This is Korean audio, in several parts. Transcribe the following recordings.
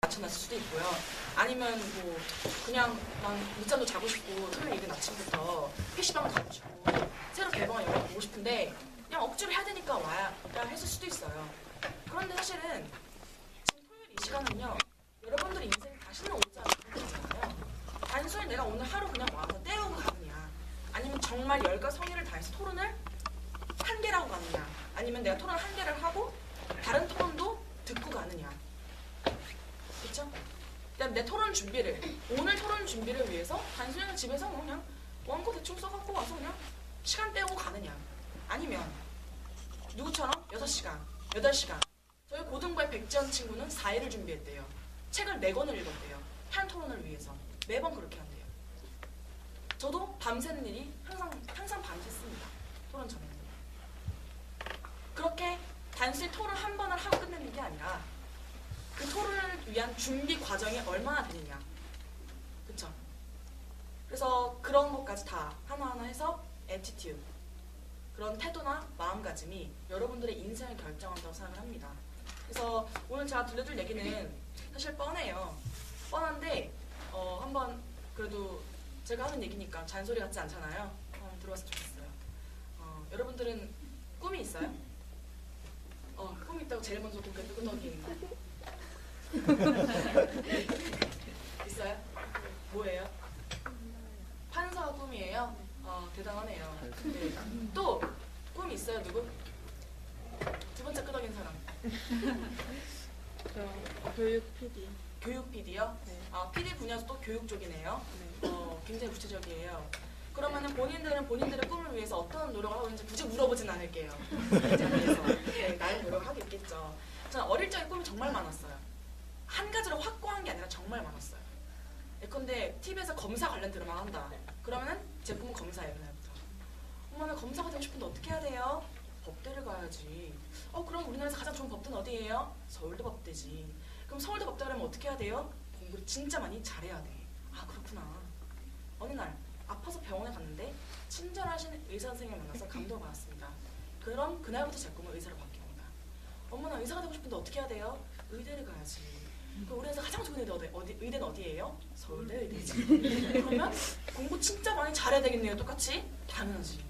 맞춰놨을 수도 있고요. 아니면 뭐 그냥 난 늦잠도 자고 싶고 토요일 이른 아침부터 PC방을 가고 싶고 새로 개방한 영화 보고 싶은데 그냥 억지로 해야 되니까 와야 했을 수도 있어요. 그런데 사실은 지금 토요일 이 시간은요. 여러분들의 인생이 다시는 오지 않는 거잖아요. 단순히 내가 오늘 하루 그냥 와서 때우고 가느냐, 아니면 정말 열과 성의를 다해서 토론을 한 개라고 가느냐, 아니면 내가 토론 한 개를 하고 다른 토론도 듣고 가느냐. 그쵸? 그다음 내 토론 준비를, 오늘 토론 준비를 위해서 단순히 그냥 집에서 그냥 원고 대충 써갖고 와서 그냥 시간 때우고 가느냐, 아니면 누구처럼 6시간, 8시간. 저희 고등부의 백지연 친구는 4일을 준비했대요. 책을 4권을 읽었대요. 한 토론을 위해서. 매번 그렇게 한대요. 저도 밤새는 일이 항상 밤샜습니다. 토론 전에는. 그렇게 단순히 토론 한 번을 하고 끝내는 게 아니라 그 토론을 위한 준비 과정이 얼마나 되느냐. 그쵸? 그래서 그런 것까지 다 하나하나 해서 attitude, 그런 태도나 마음가짐이 여러분들의 인생을 결정한다고 생각을 합니다. 그래서 오늘 제가 들려줄 얘기는 사실 뻔해요. 뻔한데 한번 그래도 제가 하는 얘기니까 잔소리 같지 않잖아요. 들어봤으면 좋겠어요. 여러분들은 꿈이 있어요? 꿈이 있다고 제일 먼저 고개 끄덕이는 거. 있어요? 뭐예요? 판사가 꿈이에요? 대단하네요. 네. 또 꿈이 있어요? 누구? 두 번째 끄덕인 사람. 저 교육 PD. 교육 PD요? 네. PD 분야도 또 교육 쪽이네요. 네. 굉장히 구체적이에요. 그러면은 본인들은 본인들의 꿈을 위해서 어떤 노력을 하고 있는지 굳이 물어보진 않을게요. 네, 나의 노력을 하겠겠죠. 저는 어릴 적에 꿈이 정말 많았어요. 한 가지로 확고한 게 아니라 정말 많았어요. 예컨대 TV에서 검사 관련 드라마 한다. 그러면은 제 꿈은 검사예요, 그날부터. 엄마, 나 검사가 되고 싶은데 어떻게 해야 돼요? 법대를 가야지. 그럼 우리나라에서 가장 좋은 법대는 어디예요? 서울대 법대지. 그럼 서울대 법대 가려면 어떻게 해야 돼요? 공부를 진짜 많이 잘해야 돼. 그렇구나. 어느 날 아파서 병원에 갔는데 친절하신 의사 선생님을 만나서 감동을 받았습니다. 그럼 그날부터 제 꿈은 의사로 바뀝니다. 엄마, 나 의사가 되고 싶은데 어떻게 해야 돼요? 의대를 가야지. 그럼 우리나라에서 가장 좋은 의대는 어디예요? 서울대 의대지. 그러면 공부 진짜 많이 잘해야 되겠네요. 똑같이? 당연하지.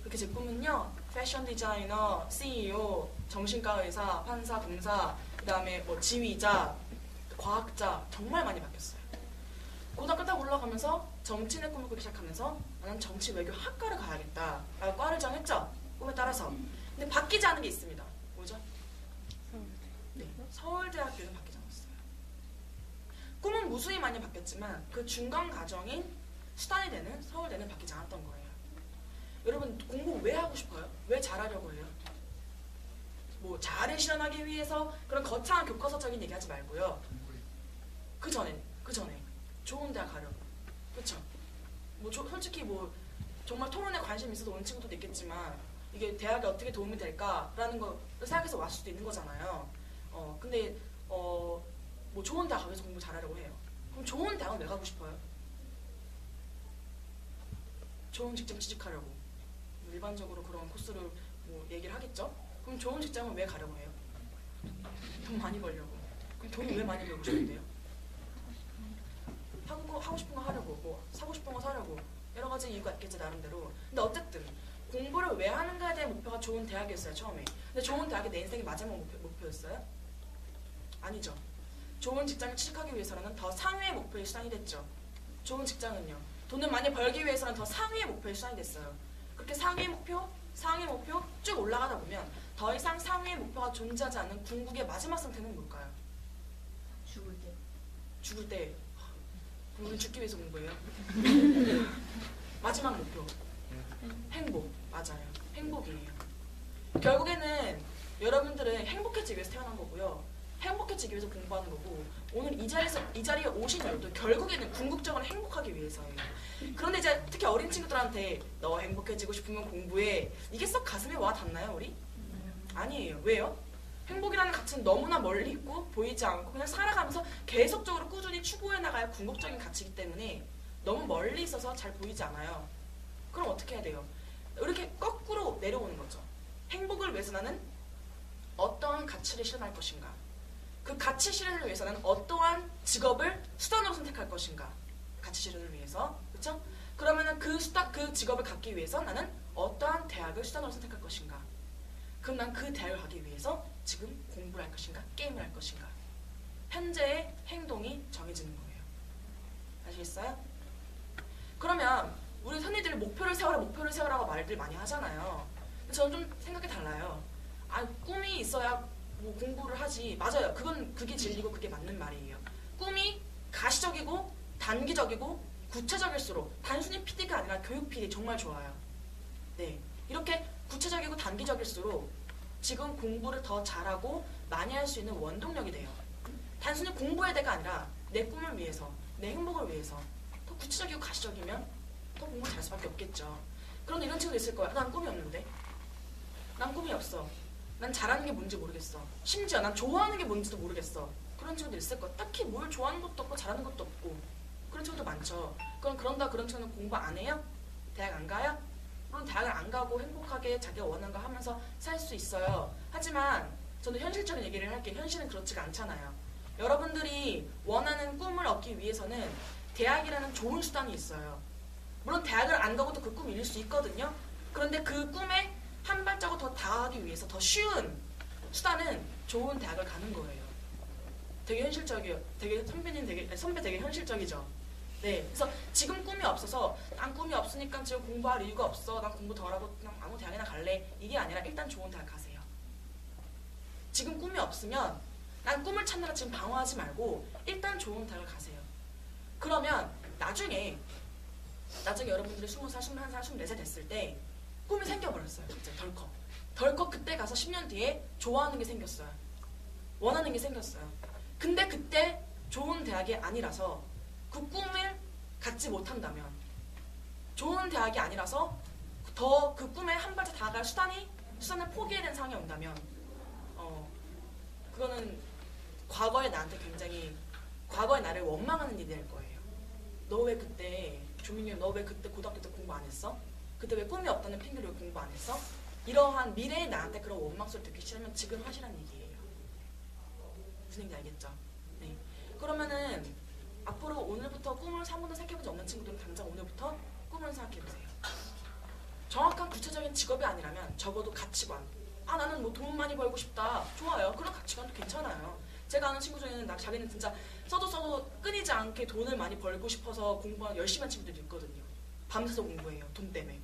그렇게 제 꿈은요, 패션 디자이너, CEO, 정신과 의사, 판사, 검사, 그 다음에 뭐 지휘자, 과학자, 정말 많이 바뀌었어요. 고등학교 딱 올라가면서 정치인의 꿈을 꾸기 시작하면서 나는 정치 외교학과를 가야겠다 라고 과를 정했죠. 꿈에 따라서. 근데 바뀌지 않은 게 있습니다. 뭐죠? 네, 서울대학교는 바뀌지 않았어요. 꿈은 무수히 많이 바뀌었지만 그 중간 과정인 수단이 되는 서울대는 바뀌지 않았던 거예요. 여러분, 공부 왜 하고 싶어요? 왜 잘하려고 해요? 뭐 잘을 실현하기 위해서 그런 거창한 교과서적인 얘기하지 말고요. 그 전에 좋은 대학 가려고. 그쵸? 솔직히 정말 토론에 관심 있어서 온 친구도 있겠지만 이게 대학에 어떻게 도움이 될까라는 거 생각해서 왔을 수도 있는 거잖아요. 근데 좋은 대학 가면서 공부 잘하려고 해요. 그럼 좋은 대학은 왜 가고 싶어요? 좋은 직장 취직하려고. 일반적으로 그런 코스를 얘기를 하겠죠? 그럼 좋은 직장은 왜 가려고 해요? 돈 많이 벌려고. 그럼 돈을 왜 많이 벌고 싶은데요? 하고 싶은 거 하려고, 사고 싶은 거 사려고, 여러 가지 이유가 있겠죠, 나름대로. 근데 어쨌든 공부를 왜 하는가에 대한 목표가 좋은 대학이었어요, 처음에. 근데 좋은 대학이 내 인생의 마지막 목표였어요? 아니죠. 좋은 직장을 취직하기 위해서는 더 상위의 목표의 수단이 됐죠. 좋은 직장은요, 돈을 많이 벌기 위해서는 더 상위의 목표의 수단이 됐어요. 그렇게 상위의 목표 쭉 올라가다 보면 더 이상 상위의 목표가 존재하지 않는 궁극의 마지막 상태는 뭘까요? 죽을 때. 우리 죽기 위해서 공부해요. 마지막 목표. 행복. 맞아요. 행복이에요. 결국에는 여러분들은 행복해지기 위해서 태어난 거고요. 행복해지기 위해서 공부하는 거고, 오늘 이 자리에 오신 이유도 결국에는 궁극적으로 행복하기 위해서예요. 그런데 이제 특히 어린 친구들한테 너 행복해지고 싶으면 공부해. 이게 썩 가슴에 와 닿나요, 우리? 아니에요. 왜요? 행복이라는 가치는 너무나 멀리 있고 보이지 않고 그냥 살아가면서 계속적으로 꾸준히 추구해 나가야 궁극적인 가치이기 때문에 너무 멀리 있어서 잘 보이지 않아요. 그럼 어떻게 해야 돼요? 이렇게 거꾸로 내려오는 거죠. 행복을 위해서 나는 어떠한 가치를 실현할 것인가. 그 가치 실현을 위해서 나는 어떠한 직업을 수단으로 선택할 것인가. 가치 실현을 위해서. 그렇죠? 그러면은 그 직업을 갖기 위해서 나는 어떠한 대학을 수단으로 선택할 것인가. 그럼 난 그 대학을 가기 위해서 지금 공부를 할 것인가, 게임을 할 것인가. 현재의 행동이 정해지는 거예요. 아시겠어요? 그러면 우리 흔히들 목표를 세워라고 말들 많이 하잖아요. 근데 저는 좀 생각이 달라요. 꿈이 있어야 뭐 공부를 하지. 맞아요. 그게 진리고 그게 맞는 말이에요. 꿈이 가시적이고 단기적이고 구체적일수록 단순히 PD가 아니라 교육 PD 정말 좋아요. 네, 이렇게 구체적이고 단기적일수록 지금 공부를 더 잘하고 많이 할 수 있는 원동력이 돼요. 단순히 공부의 대가 아니라 내 꿈을 위해서, 내 행복을 위해서 더 구체적이고 가시적이면 더 공부를 잘할 수밖에 없겠죠. 그런데 이런 친구도 있을 거야. 난 꿈이 없는데? 난 꿈이 없어. 난 잘하는 게 뭔지 모르겠어. 심지어 난 좋아하는 게 뭔지도 모르겠어. 그런 친구도 있을 거야. 딱히 뭘 좋아하는 것도 없고 잘하는 것도 없고. 그런 친구도 많죠. 그럼 그런 친구는 공부 안 해요? 대학 안 가요? 물론 대학을 안 가고 행복하게 자기가 원하는 거 하면서 살 수 있어요. 하지만 저는 현실적인 얘기를 할게요. 현실은 그렇지가 않잖아요. 여러분들이 원하는 꿈을 얻기 위해서는 대학이라는 좋은 수단이 있어요. 물론 대학을 안 가고도 그 꿈을 이룰 수 있거든요. 그런데 그 꿈에 한 발자국 더 다가가기 위해서 더 쉬운 수단은 좋은 대학을 가는 거예요. 되게 현실적이에요. 선배 되게 현실적이죠. 네, 그래서 지금 꿈이 없어서 난 꿈이 없으니까 지금 공부할 이유가 없어. 난 공부 덜하고 그냥 아무 대학이나 갈래. 이게 아니라 일단 좋은 대학 가세요. 지금 꿈이 없으면 난 꿈을 찾느라 지금 방황하지 말고 일단 좋은 대학을 가세요. 그러면 나중에 여러분들이 20살, 21살, 24살 됐을 때 꿈이 생겨버렸어요. 갑자기 덜컥 그때 가서 10년 뒤에 좋아하는 게 생겼어요. 원하는 게 생겼어요. 근데 그때 좋은 대학이 아니라서 그 꿈을 갖지 못한다면, 좋은 대학이 아니라서 더 그 꿈에 한 발짝 다가갈 수단을 포기해야 되는 상황이 온다면 그거는 과거의 나를 원망하는 일이 될 거예요. 너 왜 그때 고등학교 때 공부 안 했어? 그때 왜 꿈이 없다는 핑계로 왜 공부 안 했어? 이러한 미래의 나한테 그런 원망 소리 듣기 싫으면 지금 하시라는 얘기예요. 무슨 얘기인지 알겠죠? 네. 그러면은 앞으로 오늘부터 꿈을 한 번도 생각해본 적 없는 친구들은 당장 오늘부터 꿈을 생각해보세요. 정확한 구체적인 직업이 아니라면 적어도 가치관. 나는 뭐 돈 많이 벌고 싶다. 좋아요. 그런 가치관도 괜찮아요. 제가 아는 친구 중에는 자기는 진짜 써도 끊이지 않게 돈을 많이 벌고 싶어서 공부한 열심히 한 친구들이 있거든요. 밤새서 공부해요. 돈 때문에.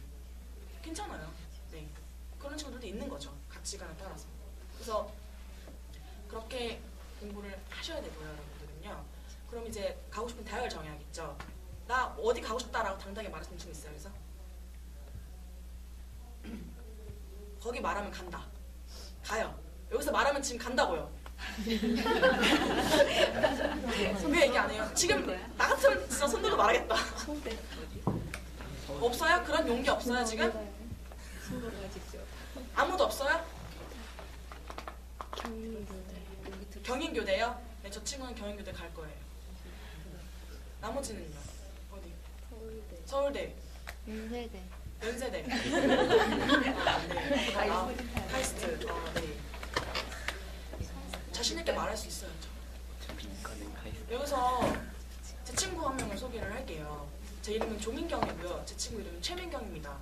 괜찮아요. 네. 그런 친구들도 있는 거죠. 가치관에 따라서. 그래서 그렇게 공부를 하셔야 되고요, 여러분들은요. 그럼 이제 가고 싶은 대학을 정해야겠죠. 나 어디 가고 싶다라고 당당히 말하시는 친구 있어요, 그래서? 거기 말하면 간다. 가요. 여기서 말하면 지금 간다고요. 왜 얘기 안 해요? 지금 나 같으면 진짜 손들고 말하겠다. 없어요? 그런 용기 없어요, 지금? 아무도 없어요? 경인교대요? 네, 저 친구는 경인교대 갈 거예요. 나머지는요? 어디? 서울대. 연세대. 네. 카이스트. 네. 자신있게 말할 수 있어야죠. 여기서 제 친구 한 명을 소개를 할게요. 제 이름은 조민경이고요. 제 친구 이름은 최민경입니다.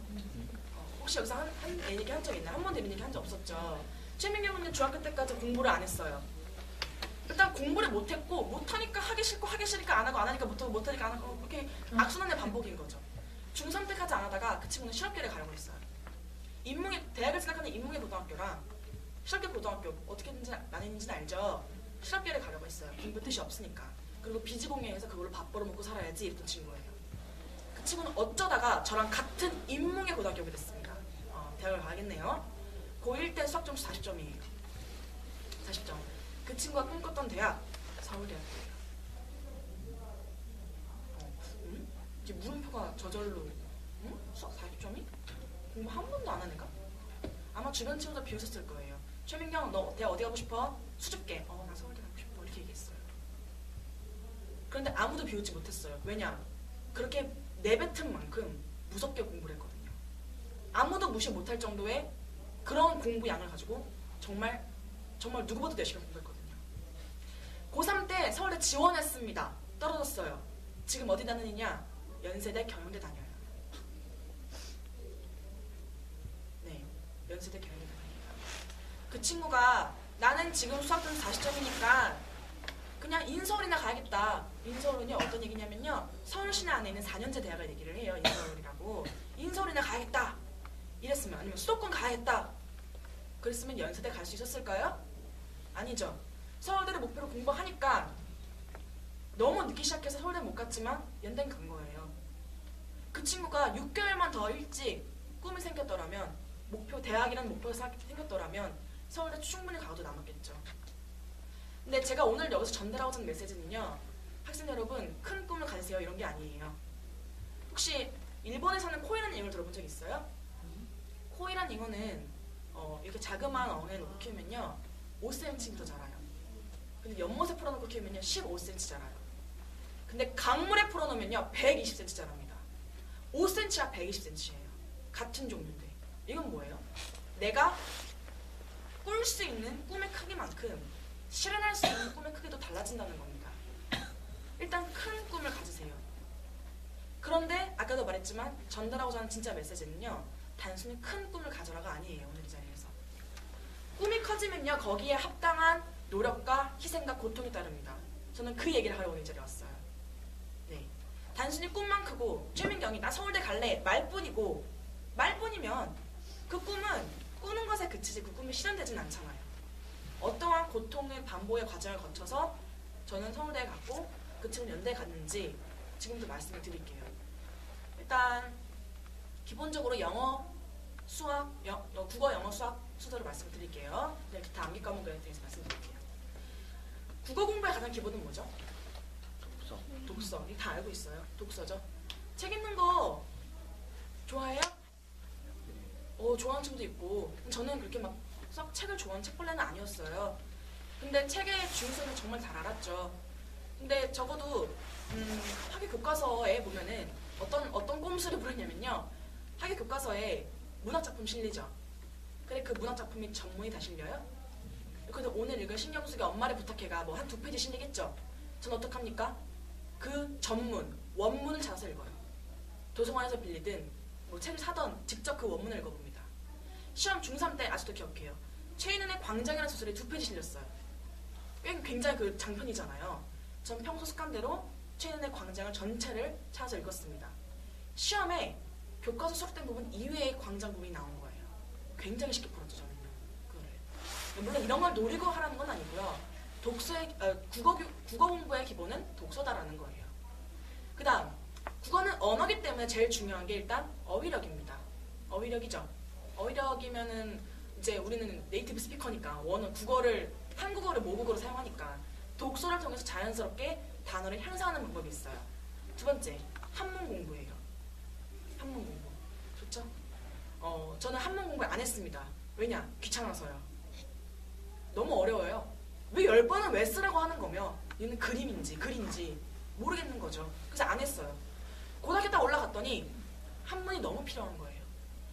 혹시 여기서 한 얘기 한 적 있나요? 한 번도 이런 얘기 한 적 없었죠. 최민경은 중학교 때까지 공부를 안 했어요. 일단 공부를 못했고, 못하니까 하기 싫고, 하기 싫으니까 안 하고, 안 하니까 못하고, 못하니까 안 하고, 이렇게 악순환의 반복인 거죠. 중3 때까지 안 하다가 그 친구는 실업계를 가려고 했어요. 대학을 생각하는 인문계 고등학교랑 실업계 고등학교 어떻게 나뉘는지는 알죠? 실업계를 가려고 했어요. 공부 뜻이 없으니까. 그리고 비지공예에서 그걸로 밥 벌어먹고 살아야지 이랬던 친구예요. 그 친구는 어쩌다가 저랑 같은 인문계 고등학교에 됐습니다. 대학을 가야겠네요. 고1 때 수학 점수 40점이에요. 40점. 그 친구가 꿈꿨던 대학 서울대학교예요. 이게 물음표가 저절로 수학 40점이? 공부 한 번도 안 하니까? 아마 주변 친구들 비웃었을 거예요. 최민경, 너 대학 어디 가고 싶어? 수줍게. 나 서울대 가고 싶어. 이렇게 얘기했어요. 그런데 아무도 비웃지 못했어요. 왜냐? 그렇게 내뱉은 만큼 무섭게 공부를 했거든요. 아무도 무시 못할 정도의 그런 공부 양을 가지고 정말 누구보다 열심히 공부했거든요. 고3 때 서울대 지원했습니다. 떨어졌어요. 지금 어디 다니느냐? 연세대 경영대 다녀요. 네, 연세대 경영대 다녀요. 그 친구가 나는 지금 수학점 40점이니까 그냥 인서울이나 가야겠다. 인서울은요 어떤 얘기냐면요, 서울시내 안에 있는 4년제 대학을 얘기를 해요. 인서울이라고. 인서울이나 가야겠다 이랬으면, 아니면 수도권 가야겠다 그랬으면 연세대 갈 수 있었을까요? 아니죠. 서울대를 목표로 공부하니까 너무 늦게 시작해서 서울대 못 갔지만 연대는 간 거예요. 그 친구가 6개월만 더 일찍 꿈이 생겼더라면, 대학이라는 목표가 생겼더라면 서울대 충분히 가도 남았겠죠. 근데 제가 오늘 여기서 전달하고자 하는 메시지는요, 학생 여러분, 큰 꿈을 가지세요 이런 게 아니에요. 혹시 일본에 사는 코이라는 잉어를 들어본 적 있어요? 코이라는 잉어는 이렇게 자그마한 어항에 놓고 키우면요 5cm부터 자라요. 근데 연못에 풀어놓고 키우면요 15cm 자라요. 근데 강물에 풀어놓으면요 120cm 자랍니다. 5cm와 120cm예요. 같은 종류인데. 이건 뭐예요? 내가 꿀 수 있는 꿈의 크기만큼 실현할 수 있는 꿈의 크기도 달라진다는 겁니다. 일단 큰 꿈을 가지세요. 그런데 아까도 말했지만 전달하고자 하는 진짜 메시지는요, 단순히 큰 꿈을 가져라가 아니에요. 오늘 이 자리에서 꿈이 커지면요 거기에 합당한 노력과 희생과 고통이 따릅니다. 저는 그 얘기를 하러 오늘 이 자리에 왔어요. 네, 단순히 꿈만 크고 최민경이 나 서울대 갈래 말뿐이면 그 꿈은 꾸는 것에 그치지 그 꿈이 실현되진 않잖아요. 어떠한 고통의 반복의 과정을 거쳐서 저는 서울대에 갔고 그 친구는 연대에 갔는지 지금도 말씀을 드릴게요. 일단 기본적으로 영어, 수학, 국어, 영어, 수학 순서로 말씀을 드릴게요. 네, 기타 암기 과목에 대해서 말씀드릴게요. 국어 공부의 가장 기본은 뭐죠? 독서. 이거 다 알고 있어요. 독서죠. 책 읽는 거 좋아해요? 좋아하는 친구도 있고. 저는 그렇게 막 썩 책을 좋아하는 책벌레는 아니었어요. 근데 책의 중요성을 정말 잘 알았죠. 근데 적어도 학교 교과서에 보면은 어떤 꼼수를 부르냐면요, 학교 교과서에 문학작품 실리죠. 근데 그 문학작품이 전문이 다 실려요? 그래서 오늘 읽은 신경숙의 엄마를 부탁해가 뭐 한 2페이지 실리겠죠. 전 어떡합니까? 그 전문, 원문을 찾아서 읽어요. 도서관에서 빌리든 뭐 책을 사던 직접 그 원문을 읽어봅니다. 시험 중3 때 아직도 기억해요. 최인은의 광장이라는 소설이 2페이지 실렸어요. 굉장히 그 장편이잖아요. 전 평소 습관대로 최인은의 광장을 전체를 찾아서 읽었습니다. 시험에 교과서 수록된 부분 이외의 광장 부분이 나온 거예요. 굉장히 쉽게 풀었죠, 저는. 그거를. 물론 이런 걸 노리고 하라는 건 아니고요. 국어 공부의 기본은 독서다라는 거예요. 그 다음, 국어는 언어기 때문에 제일 중요한 게 일단 어휘력입니다. 어휘력이죠. 어휘력이면은 이제 우리는 네이티브 스피커니까 국어를, 한국어를 모국어로 사용하니까 독서를 통해서 자연스럽게 단어를 향상하는 방법이 있어요. 두 번째, 한문 공부예요. 한문 공부. 좋죠? 저는 한문 공부 안 했습니다. 왜냐? 귀찮아서요. 너무 어려워요. 왜 10번은 왜 쓰라고 하는 거며, 얘는 그림인지 글인지 모르겠는 거죠. 그래서 안 했어요. 고등학교 딱 올라갔더니 한문이 너무 필요한 거예요.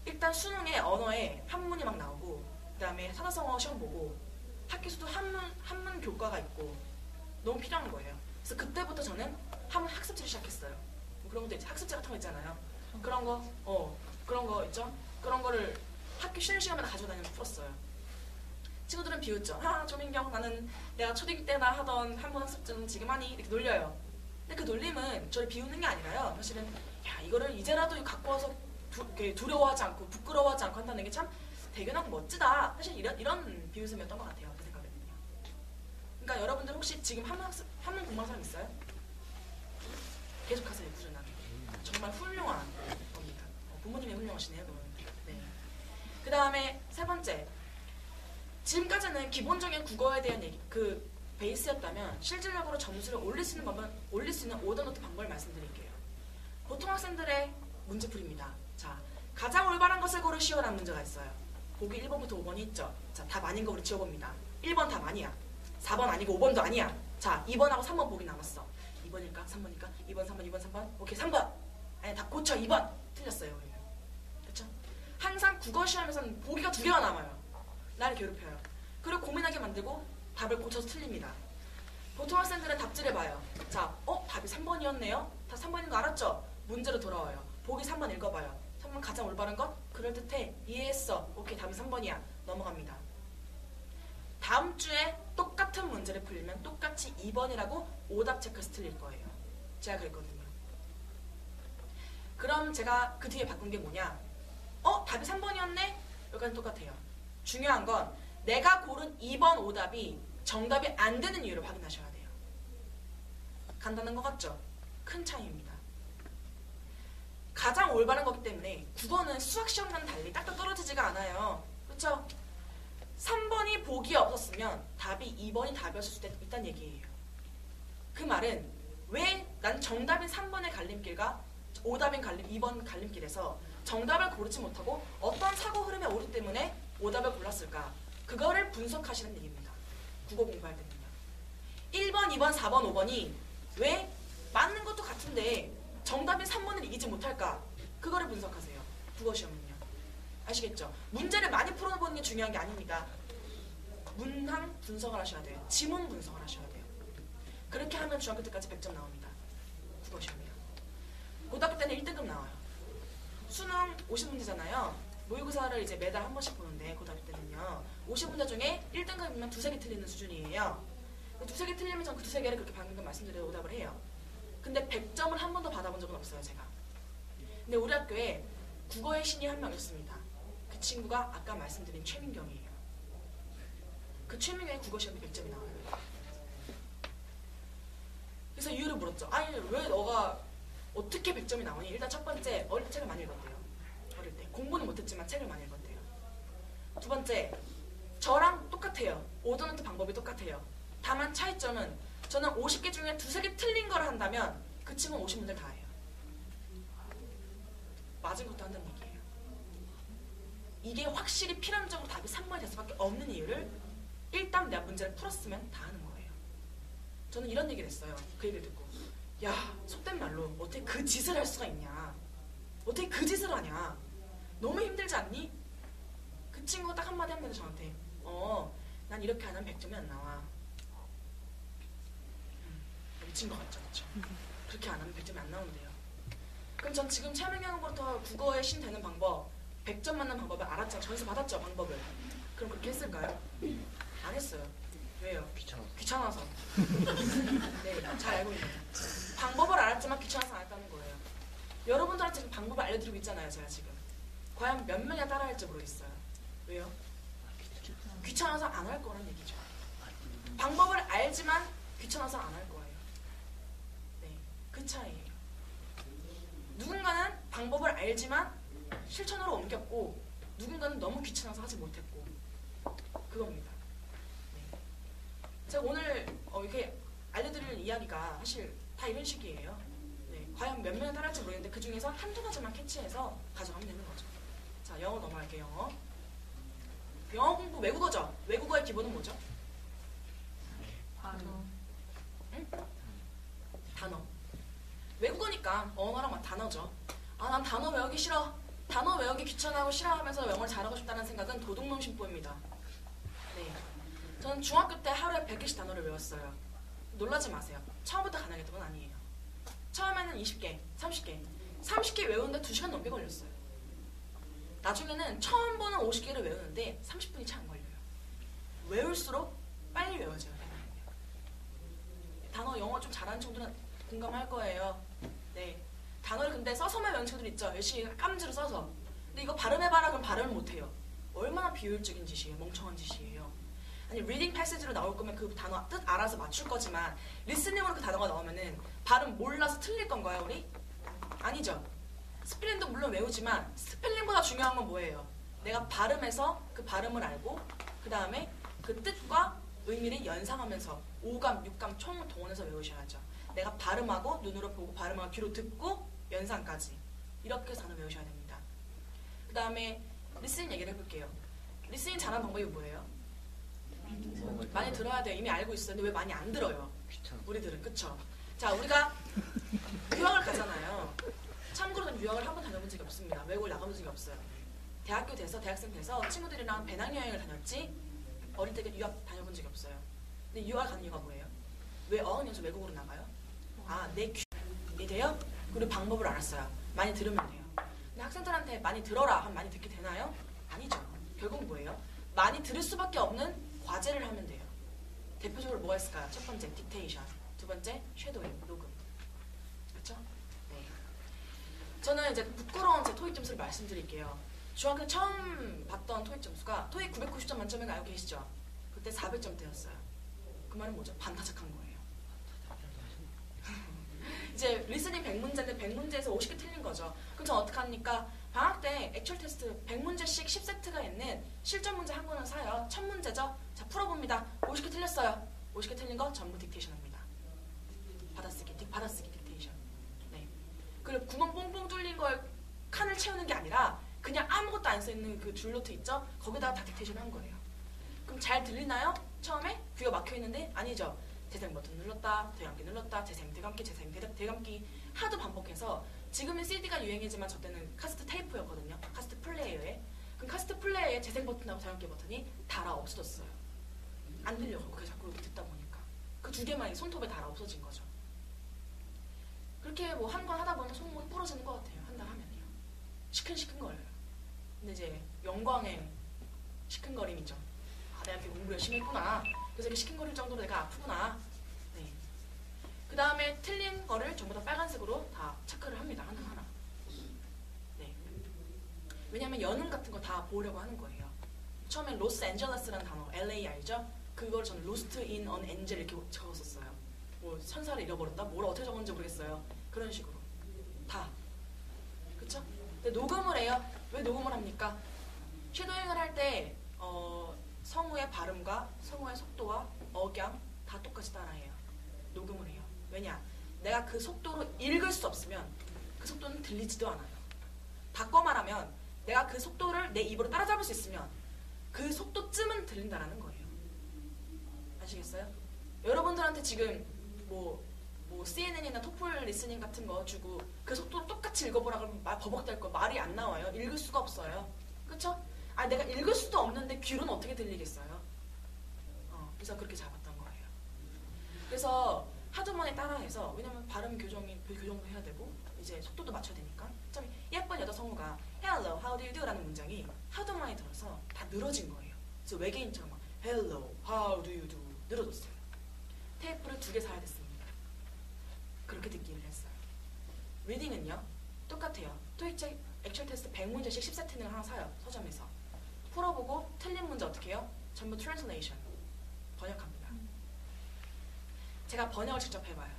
일단 수능에 언어에 한문이 막 나오고, 그 다음에 사자성어 시험 보고, 학교에서도 한문 교과가 있고 너무 필요한 거예요. 그래서 그때부터 저는 한문 학습지를 시작했어요. 뭐 그런 것도 있지, 학습지 같은 거 있잖아요. 그런 거 있죠? 그런 거를 학교 쉬는 시간마다 가지고 다니면서 풀었어요. 친구들은 비웃죠. 조민경, 나는 내가 초딩 때나 하던 한문 학습지는 지금 하니? 이렇게 놀려요. 근데 그 놀림은 저를 비웃는 게 아니라요. 사실은 이거를 이제라도 갖고 와서 두려워하지 않고 부끄러워하지 않고 한다는 게 참 대견하고 멋지다. 사실 이런 비웃음이었던 것 같아요. 그 생각에는요. 그러니까 여러분들 혹시 지금 한문 공부하는 사람 있어요? 계속하세요. 꾸준하게. 정말 훌륭한 겁니다. 부모님이 훌륭하시네요. 네. 그 다음에 세 번째, 지금까지는 기본적인 국어에 대한 그 베이스였다면 실질적으로 점수를 올릴 수 있는 오더노트 방법을 말씀드릴게요. 보통 학생들의 문제풀이입니다. 자, 가장 올바른 것을 고르시오라는 문제가 있어요. 보기 1번부터 5번이 있죠. 자, 답 아닌 거 우리 지워봅니다. 1번 답 아니야. 4번 아니고 5번도 아니야. 자, 2번하고 3번 보기 남았어. 2번일까? 3번일까? 2번, 3번, 2번, 3번. 오케이, 3번. 아니, 답 고쳐. 2번. 틀렸어요, 우리는. 그렇죠? 항상 국어 시험에서는 보기가 2개가 남아요. 나를 괴롭혀요. 그리고 고민하게 만들고 답을 고쳐서 틀립니다. 보통 학생들은 답지를 봐요. 자, 답이 3번이었네요. 다 3번인 거 알았죠? 문제로 돌아와요. 보기 3번 읽어봐요. 3번 가장 올바른 것? 그럴듯해. 이해했어. 오케이, 답이 3번이야. 넘어갑니다. 다음 주에 똑같은 문제를 풀리면 똑같이 2번이라고 오답 체크해서 틀릴 거예요. 제가 그랬거든요. 그럼 제가 그 뒤에 바꾼 게 뭐냐? 답이 3번이었네? 여기까지 똑같아요. 중요한 건 내가 고른 2번 오답이 정답이 안 되는 이유를 확인하셔야 돼요. 간단한 것 같죠? 큰 차이입니다. 가장 올바른 거기 때문에 국어는 수학 시험과는 달리 딱딱 떨어지지가 않아요. 그렇죠? 3번이 보기에 없었으면 답이 2번이 답이었을 수도 있다는 얘기예요. 그 말은 왜 난 정답인 3번의 갈림길과 오답인 2번 갈림길에서 정답을 고르지 못하고 어떤 사고 흐름에 오르기 때문에 오답을 골랐을까? 그거를 분석하시는 얘기입니다. 국어 공부할 때는요. 1번, 2번, 4번, 5번이 왜 맞는 것도 같은데 정답인 3번을 이기지 못할까? 그거를 분석하세요. 국어 시험은요. 아시겠죠? 문제를 많이 풀어보는 게 중요한 게 아닙니다. 문항 분석을 하셔야 돼요. 지문 분석을 하셔야 돼요. 그렇게 하면 중학교 때까지 100점 나옵니다. 국어 시험이요. 고등학교 때는 1등급 나와요. 수능 50문제잖아요. 모의고사를 이제 매달 한 번씩 보는데 고등학교 때는요. 50문제 중에 1등급이면 두세 개 틀리는 수준이에요. 두세 개 틀리면 전 그 두세 개를 그렇게 방금 말씀드린 오답을 해요. 근데 100점을 한 번도 받아본 적은 없어요, 제가. 근데 우리 학교에 국어의 신이 한 명 있습니다. 그 친구가 아까 말씀드린 최민경이에요. 그 최민경이 국어 시험에 100점이 나와요. 그래서 이유를 물었죠. 아니, 왜 너가 어떻게 100점이 나오니? 일단 첫 번째, 어릴 때 책을 많이 읽었대요. 어릴 때. 공부는 못했지만 책을 많이 읽었대요. 두 번째, 저랑 똑같아요. 오더노트 방법이 똑같아요. 다만 차이점은 저는 50개 중에 두세 개 틀린 걸 한다면 그 친구는 50문제를 다 해요. 맞은 것도 한다는 얘기예요. 이게 확실히 필연적으로 답이 3번이 될 수밖에 없는 이유를 일단 내가 문제를 풀었으면 다 하는 거예요. 저는 이런 얘기를 했어요. 그 얘기를 듣고. 야, 속된 말로 어떻게 그 짓을 할 수가 있냐. 어떻게 그 짓을 하냐. 너무 힘들지 않니? 그 친구가 딱 한마디 합니다, 저한테. 난 이렇게 하면 100점이 안 나와. 미친 것 같죠, 그렇죠? 그렇게 안 하면 100점이 안 나온대요. 그럼 전 지금 최민경으로부터 국어의 신 되는 방법, 100점 맞는 방법을 알았죠. 저에서 받았죠, 방법을. 그럼 그렇게 했을까요? 안 했어요. 왜요? 귀찮아서. 네, 잘 알고 있네요. 방법을 알았지만 귀찮아서 안 했다는 거예요. 여러분들한테 지금 방법을 알려드리고 있잖아요, 제가 지금. 과연 몇 명이 따라할지 모르겠어요. 왜요? 귀찮아서 안 할 거란 얘기죠. 방법을 알지만 귀찮아서 안 할 거예요. 네, 그 차이예요. 누군가는 방법을 알지만 실천으로 옮겼고 누군가는 너무 귀찮아서 하지 못했고 그겁니다. 네. 제가 오늘 이렇게 알려드릴 이야기가 사실 다 이런 식이에요. 네, 과연 몇 명이 따라할지 모르겠는데 그 중에서 한두 가지만 캐치해서 가져가면 되는 거죠. 자, 영어 넘어갈게요. 영어. 영어 공부 외국어죠? 외국어의 기본은 뭐죠? 단어. 응? 단어. 외국어니까 언어랑 단어죠. 아, 난 단어 외우기 싫어. 단어 외우기 귀찮아하고 싫어하면서 영어를 잘하고 싶다는 생각은 도둑놈 심보입니다. 네. 저는 중학교 때 하루에 100개씩 단어를 외웠어요. 놀라지 마세요. 처음부터 가능했던 건 아니에요. 처음에는 20개, 30개. 30개 외우는데 2시간 넘게 걸렸어요. 나중에는 처음 보는 50개를 외우는데 30분이 채 안 걸려요. 외울수록 빨리 외워져요. 단어 영어 좀 잘하는 친구들은 공감할 거예요. 네. 단어를 근데 써서만 외우는 친구들 있죠. 열심히 깜지로 써서. 근데 이거 발음해봐라 그럼 발음을 못해요. 얼마나 비효율적인 짓이에요. 멍청한 짓이에요. 아니 리딩 패시지로 나올 거면 그 단어 뜻 알아서 맞출 거지만 리스닝으로 그 단어가 나오면은 발음 몰라서 틀릴 건가요 우리? 아니죠. 스펠링도 물론 외우지만 스펠링보다 중요한 건 뭐예요? 내가 발음해서 그 발음을 알고 그 다음에 그 뜻과 의미를 연상하면서 5감, 6감 총 동원해서 외우셔야죠. 내가 발음하고 눈으로 보고 발음하고 귀로 듣고 연상까지 이렇게 해서 단어 외우셔야 됩니다. 그 다음에 리스닝 얘기를 해볼게요. 리스닝 잘하는 방법이 뭐예요? 많이 들어야 돼요. 이미 알고 있어요. 근데 왜 많이 안 들어요? 우리들은. 그쵸? 자, 우리가 유학을 가잖아요. 참고로 유학을 한 번 다녀본 적이 없습니다. 외국을 나가본 적이 없어요. 대학교 돼서 대학생 돼서 친구들이랑 배낭여행을 다녔지 어릴 때 유학 다녀본 적이 없어요. 근데 유학 가는 이유가 뭐예요? 왜 어학연수 외국으로 나가요? 내 귀에 돼요? 그리고 방법을 알았어요. 많이 들으면 돼요. 근데 학생들한테 많이 들어라 하면 많이 듣게 되나요? 아니죠. 결국 뭐예요? 많이 들을 수밖에 없는 과제를 하면 돼요. 대표적으로 뭐가 있을까요? 첫 번째, 딕테이션. 두 번째, 쉐도잉, 녹음. 그렇죠? 네. 저는 이제 부끄러운 제 토익 점수를 말씀드릴게요. 중학교 처음 봤던 토익 점수가 토익 990점 만점에 알고 계시죠? 그때 400점대였어요. 그 말은 뭐죠? 반타작한 거예요. 이제 리스닝 100문제인데 100문제에서 50개 틀린 거죠. 그럼 전 어떡합니까? 방학 때 액츄얼 테스트 100문제씩 10세트가 있는 실전 문제 한 권을 사요. 첫 문제죠. 자, 풀어봅니다. 50개 틀렸어요. 50개 틀린 거 전부 딕테이션 합니다. 받아쓰기 딕테이션. 네. 그리고 구멍 뽕뽕 뚫린 걸 칸을 채우는 게 아니라 그냥 아무것도 안 써있는 그 줄노트 있죠? 거기다가 다 딕테이션 한 거예요. 그럼 잘 들리나요? 처음에 귀가 막혀있는데 아니죠. 재생 버튼 눌렀다, 대감기 눌렀다, 재생 대감기, 재생 대감기 하도 반복해서 지금은 CD가 유행이지만 저 때는 카세트 테이프였거든요. 카세트 플레이어에. 그럼 카세트 플레이어에 재생 버튼하고 대감기 버튼이 달아 없어졌어요. 안 들려가고 그게 자꾸 이렇게 듣다 보니까 그 두 개만 손톱에 달아 없어진 거죠. 그렇게 뭐 한 건 하다 보면 손목이 부러지는 것 같아요. 한 달 하면요. 시큰시큰 거려요. 근데 이제 영광의 시큰거림이죠. 내가 이렇게 공부 열심히 했구나. 그래서 이렇게 시큰거릴 정도로 내가 아프구나. 네. 그 다음에 틀린 거를 전부 다 빨간색으로 다 체크를 합니다. 하나하나. 네. 왜냐면 연음 같은 거 다 보려고 하는 거예요. 처음엔 로스앤젤레스라는 단어, LA 알죠? 그걸 저는 Lost in an Angel 이렇게 적었었어요. 뭐 천사를 잃어버렸다? 뭘 어떻게 적었는지 모르겠어요. 그런 식으로. 다. 그쵸? 근데 녹음을 해요. 왜 녹음을 합니까? 쉐도잉을 할 때 성우의 발음과 성우의 속도와 억양 다 똑같이 따라해요. 녹음을 해요. 왜냐? 내가 그 속도로 읽을 수 없으면 그 속도는 들리지도 않아요. 바꿔 말하면 내가 그 속도를 내 입으로 따라잡을 수 있으면 그 속도쯤은 들린다라는 거예요. 아시겠어요? 여러분들한테 지금 뭐 CNN이나 토플 리스닝 같은 거 주고 그 속도로 똑같이 읽어보라 그러면 버벅댈 거 말이 안 나와요. 읽을 수가 없어요. 그쵸? 내가 읽을 수도 없는데 귀로는 어떻게 들리겠어요? 그래서 그렇게 잡았던 거예요. 그래서 하도 많이 따라해서 왜냐면 발음 교정도 해야 되고 이제 속도도 맞춰야 되니까 참 예쁜 여자 성우가 Hello, how do you do? 라는 문장이 하도 많이 들어서 다 늘어진 거예요. 그래서 외계인처럼 막 Hello, how do you do? 늘어졌어요. 테이프를 2개 사야 됐습니다. 그렇게 듣기를 했어요. 리딩은요? 똑같아요. 토익책 액츄얼 테스트 100문제씩 10세트는 하나 사요. 서점에서. 풀어보고 틀린 문제 어떻게 해요? 전부 트랜슬레이션. 번역합니다. 제가 번역을 직접 해봐요.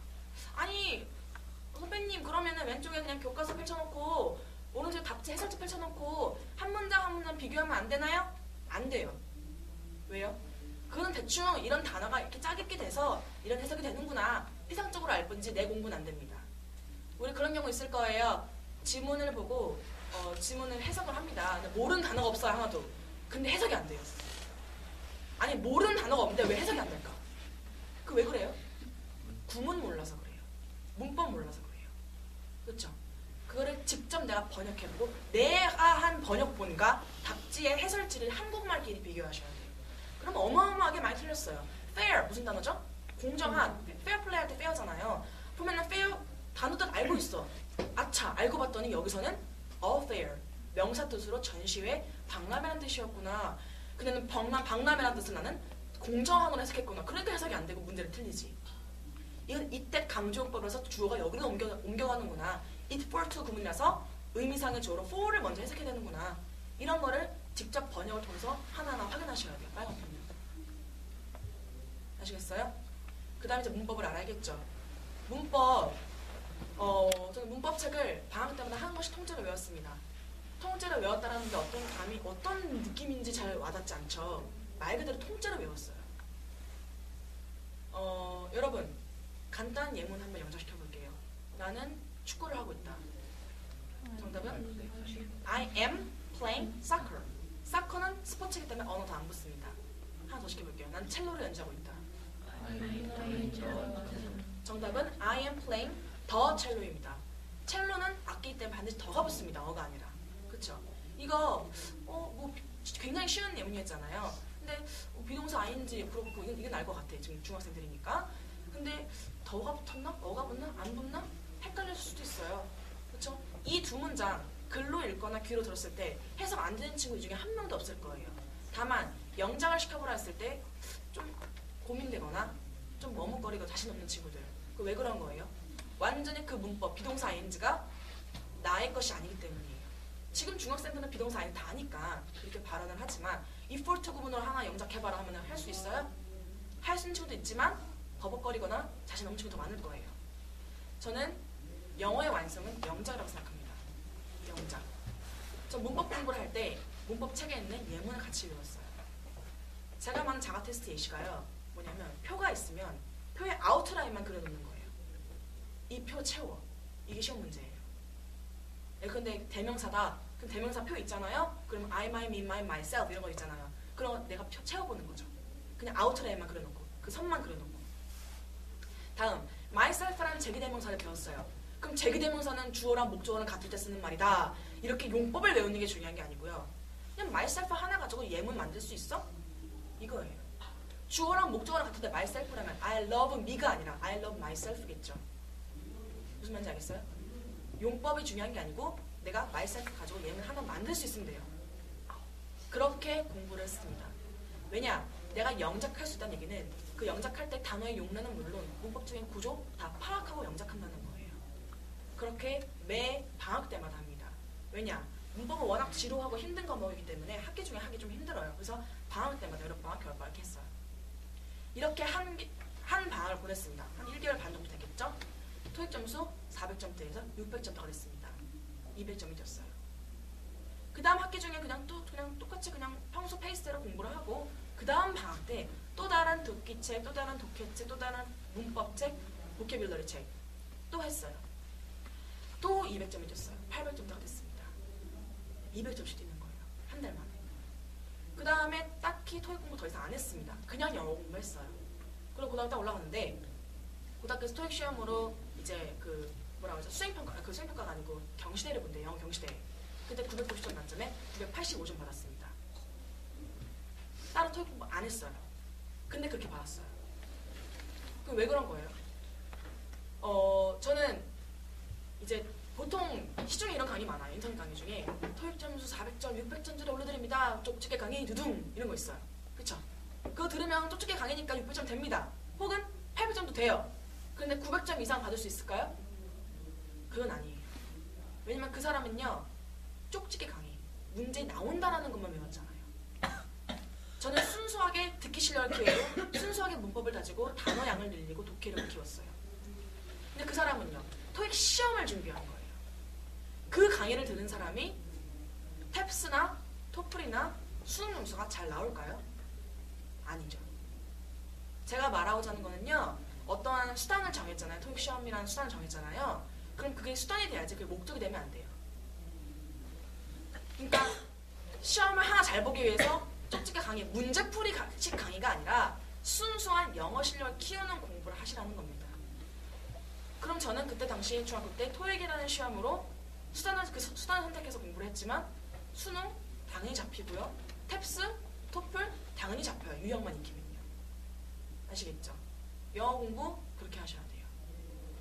아니 선배님 그러면은 왼쪽에 그냥 교과서 펼쳐놓고 오른쪽에 답지 해설지 펼쳐놓고 한 문장 한 문장 비교하면 안 되나요? 안 돼요. 왜요? 그건 대충 이런 단어가 이렇게 짜깁게 돼서 이런 해석이 되는구나. 피상적으로 알 뿐이지 내 공부는 안 됩니다. 우리 그런 경우 있을 거예요. 지문을 보고 지문을 해석을 합니다. 근데 모르는 단어가 없어요. 하나도. 근데 해석이 안 돼요. 아니 모르는 단어가 없는데 왜 해석이 안 될까? 그 왜 그래요? 구문 몰라서 그래요. 문법 몰라서 그래요. 그렇죠? 그거를 직접 내가 번역해보고 내가 한 번역본과 답지의 해설지를 한국말끼리 비교하셔야 돼요. 그럼 어마어마하게 많이 틀렸어요. fair 무슨 단어죠? 공정한. fair play 할 때 fair잖아요. 보면은 fair 단어도 알고 있어. 아차 알고 봤더니 여기서는 all fair 명사 뜻으로 전시회 박람회라는 뜻이었구나. 근데는 박람회라는 뜻을 나는 공정한으로 해석했구나. 그러니까 해석이 안 되고 문제를 틀리지. 이건 이때 강조용법에서 주어가 여기로 옮겨가는구나. it for to 구문이라서 의미상의 주어로 for를 먼저 해석해야 되는구나. 이런 거를 직접 번역을 통해서 하나하나 확인하셔야 돼요. 빨간 펜. 아시겠어요? 그 다음에 이제 문법을 알아야겠죠. 문법. 저는 문법책을 방학 때마다 한 권씩 통째로 외웠습니다. 통째로 외웠다라는 게 어떤 느낌인지 잘 와닿지 않죠. 말 그대로 통째로 외웠어요. 여러분 간단한 예문 한번 연결시켜 볼게요. 나는 축구를 하고 있다. 정답은 I am playing soccer. soccer는 스포츠이기 때문에 언어도 안 붙습니다. 하나 더 시켜볼게요. 난 첼로를 연주하고 있다. 정답은 I am playing the cello입니다. 첼로는 악기 때문에 반드시 더가 붙습니다. 어가 아니라. 그쵸? 이거 뭐 굉장히 쉬운 예문이었잖아요. 근데 비동사 ing 옆으로 붙고 이건 알 것 같아. 지금 중학생들이니까. 근데 더가 붙었나? 어가 붙나? 안 붙나? 헷갈릴 수도 있어요. 그렇죠? 이 두 문장 글로 읽거나 귀로 들었을 때 해석 안 되는 친구 중에 한 명도 없을 거예요. 다만 영작을 시켜보라 했을 때 좀 고민되거나 좀 머뭇거리고 자신 없는 친구들. 그 왜 그런 거예요? 완전히 그 문법, 비동사 ing가 나의 것이 아니기 때문이에요. 지금 중학생들은 비동사 ing 다 아니까 이렇게 발언을 하지만 if for to 구문으로 하나 영작해봐라 하면 할 수 있어요? 할 수 있는 친구도 있지만 버벅거리거나 자신 없는 친구 더 많을 거예요. 저는 영어의 완성은 영작이라고 생각합니다. 영작. 저 문법 공부를 할 때 문법 책에 있는 예문을 같이 외웠어요. 제가 만든 자가 테스트 예시가요. 뭐냐면 표가 있으면 표의 아웃라인만 그려놓는 거예요. 이 표 채워. 이게 시험 문제예요. 근데 대명사다. 그럼 대명사 표 있잖아요. 그럼 I, my, me, my, myself 이런 거 있잖아요. 그럼 내가 표 채워보는 거죠. 그냥 아웃라인만 그려놓고 그 선만 그려놓고. 다음 myself라는 제기대명사를 배웠어요. 그럼 제기대명사는 주어랑 목적어랑 같을 때 쓰는 말이다. 이렇게 용법을 외우는 게 중요한 게 아니고요. 그냥 myself 하나 가지고 예문 만들 수 있어? 이거예요. 주어랑 목적어랑 같을 때 myself라면 I love me가 아니라 I love myself겠죠. 무슨 말인지 알겠어요? 용법이 중요한 게 아니고 내가 myself 가지고 예문 하나 만들 수 있으면 돼요. 그렇게 공부를 했습니다. 왜냐? 내가 영작할 수 있다는 얘기는 그 영작할 때 단어의 용례는 물론 문법적인 구조 다 파악하고 영작한다는 거예요. 그렇게 매 방학 때마다 합니다. 왜냐? 문법은 워낙 지루하고 힘든 과목이기 때문에 학기 중에 하기 좀 힘들어요. 그래서 방학 때마다 여름방학, 겨울방학 이렇게 했어요. 이렇게 한 방학을 보냈습니다. 한 1개월 반 정도 됐겠죠? 토익 점수 400점대에서 600점대가 됐습니다. 200점이 됐어요. 그 다음 학기 중에 그냥 똑같이 그냥 평소 페이스대로 공부를 하고 그 다음 방학 때 또 다른 듣기책, 또 다른 독해책, 또 다른 문법책, 보캐뷸러리 책 또 했어요. 또 200점이 됐어요. 800점대가 됐습니다. 200점씩 뛰는 거예요. 한 달 만에. 그 다음에 딱히 토익 공부 더 이상 안 했습니다. 그냥 영어 공부했어요. 그리고 고등학교 딱 올라갔는데 고등학교에서 토익 시험으로 이제 그 뭐라고 하죠? 수행평가가 아니고 경시대를 본대요. 영어 경시대. 그때 990점 만점에 985점 받았습니다. 따로 토익 공부 안 했어요. 근데 그렇게 받았어요. 그럼 왜 그런 거예요? 저는 이제 보통 시중에 이런 강의 많아요. 인터넷 강의 중에 토익 점수 400점, 600점짜리 올려드립니다. 쪽집게 강의 두둥 이런 거 있어요. 그쵸? 그거 들으면 쪽집게 강의니까 600점 됩니다. 혹은 800점도 돼요. 그런데 900점 이상 받을 수 있을까요? 그건 아니에요. 왜냐면 그 사람은요. 쪽집게 강의, 문제 나온다라는 것만 외웠잖아요. 저는 순수하게 듣기 실력을 키우고 순수하게 문법을 다지고 단어 양을 늘리고 독해력을 키웠어요. 근데 그 사람은요. 토익 시험을 준비한 거예요. 그 강의를 들은 사람이 탭스나 토플이나 수능 점수가 잘 나올까요? 아니죠. 제가 말하고자 하는 거는요. 어떠한 수단을 정했잖아요. 토익 시험이라는 수단을 정했잖아요. 그럼 그게 수단이 돼야지 그게 목적이 되면 안 돼요. 그러니까 시험을 하나 잘 보기 위해서 쪽집게 강의, 문제풀이식 강의가 아니라 순수한 영어 실력을 키우는 공부를 하시라는 겁니다. 그럼 저는 그때 당시 중학교 때 토익이라는 시험으로 수단을 선택해서 공부를 했지만 수능 당연히 잡히고요. 탭스, 토플 당연히 잡혀요. 유형만 익히면요. 아시겠죠? 영어 공부 그렇게 하셔야 돼요.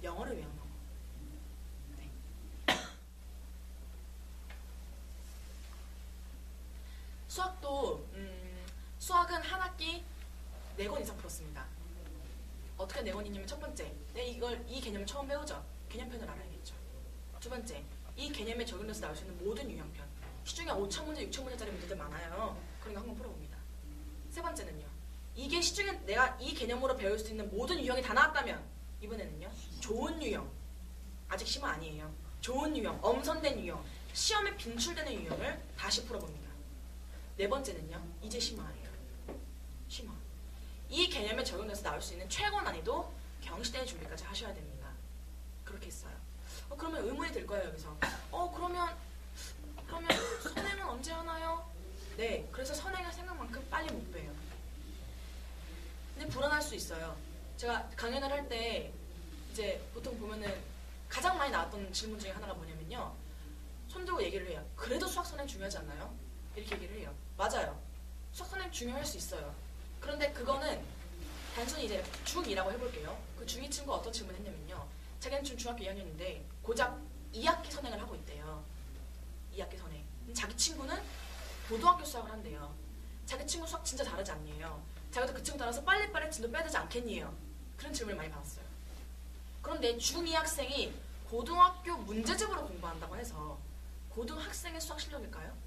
영어를 위한 거. 네. 수학도 수학은 한 학기 4권 이상 풀었습니다. 어떻게 4권이냐면 첫 번째, 이 개념을 처음 배우죠. 개념편을 알아야겠죠. 두 번째, 이 개념에 적용돼서 나올 수 있는 모든 유형편. 시중에 5,000문제, 6,000문제짜리 문제들 많아요. 그러니까 한번 풀어봅니다. 세 번째는요. 이게 시중에 내가 이 개념으로 배울 수 있는 모든 유형이 다 나왔다면 이번에는요. 좋은 유형. 아직 심화 아니에요. 좋은 유형, 엄선된 유형, 시험에 빈출되는 유형을 다시 풀어봅니다. 네 번째는요. 이제 심화예요. 심화. 이 개념에 적용돼서 나올 수 있는 최고 난이도 경시대 준비까지 하셔야 됩니다. 그렇게 했어요. 그러면 의문이 들 거예요. 여기서. 그러면 선행은 언제 하나요? 네. 그래서 선행을 생각만큼 빨리 못 배요. 근데 불안할 수 있어요. 제가 강연을 할 때 이제 보통 보면은 가장 많이 나왔던 질문 중에 하나가 뭐냐면요. 손 들고 얘기를 해요. 그래도 수학 선행 중요하지 않나요? 이렇게 얘기를 해요. 맞아요. 수학 선행 중요할 수 있어요. 그런데 그거는 단순히 이제 중2라고 해볼게요. 그 중2 친구가 어떤 질문을 했냐면요. 자기는 지금 중학교 2학년인데 고작 2학기 선행을 하고 있대요. 2학기 선행. 자기 친구는 고등학교 수학을 한대요. 자기 친구 수학 진짜 잘하지 않니에요. 자기도 그 친구 따라서 빨리빨리 진도 빼야 되지 않겠니에요. 그런 질문을 많이 받았어요. 그런데 중2 학생이 고등학교 문제집으로 공부한다고 해서 고등학생의 수학 실력일까요?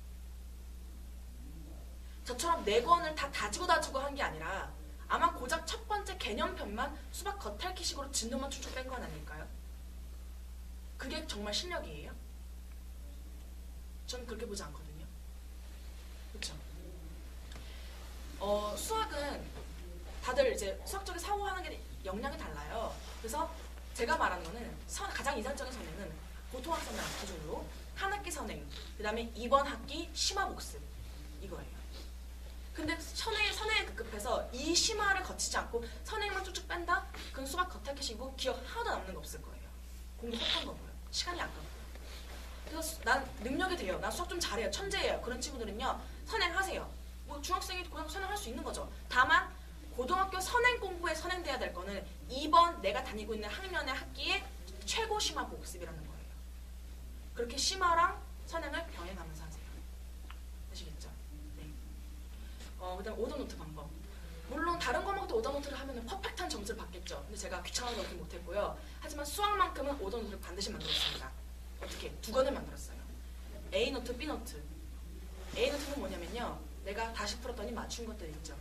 저처럼 4권을 다 다지고 한 게 아니라 아마 고작 첫 번째 개념편만 수박 겉핥기식으로 진도만 쭉쭉 뺀 건 아닐까요? 그게 정말 실력이에요? 저는 그렇게 보지 않거든요. 그렇죠? 수학은 다들 이제 수학적인 사고하는 게 역량이 달라요. 그래서 제가 말하는 거는 가장 이상적인 선행은 고등학생을 기준으로 한 학기 선행, 그 다음에 이번 학기 심화 복습 이거예요. 근데 선행에 급급해서 이 심화를 거치지 않고 선행만 쭉쭉 뺀다? 그건 수학 겉핥기식이고 기억 하나도 남는 거 없을 거예요. 공부 못한 거고요. 시간이 아까워요. 그래서 난 능력이 돼요. 난 수학 좀 잘해요. 천재예요. 그런 친구들은요. 선행하세요. 뭐 중학생이 고등학교 선행할 수 있는 거죠. 다만 고등학교 선행 공부에 선행돼야 될 거는 이번 내가 다니고 있는 학년의 학기의 최고 심화 복습이라는 거예요. 그렇게 심화랑 선행을 병행하면서 하세요. 아시겠죠? 네. 그 다음 오더노트 방법. 물론 다른 과목도 오더노트를 하면 퍼펙트한 점수를 받겠죠. 근데 제가 귀찮아서 그렇게 못했고요. 하지만 수학만큼은 오더노트를 반드시 만들었습니다. 어떻게? 2권을 만들었어요. A노트, B노트. A노트는 뭐냐면요. 내가 다시 풀었더니 맞춘 것들 있죠.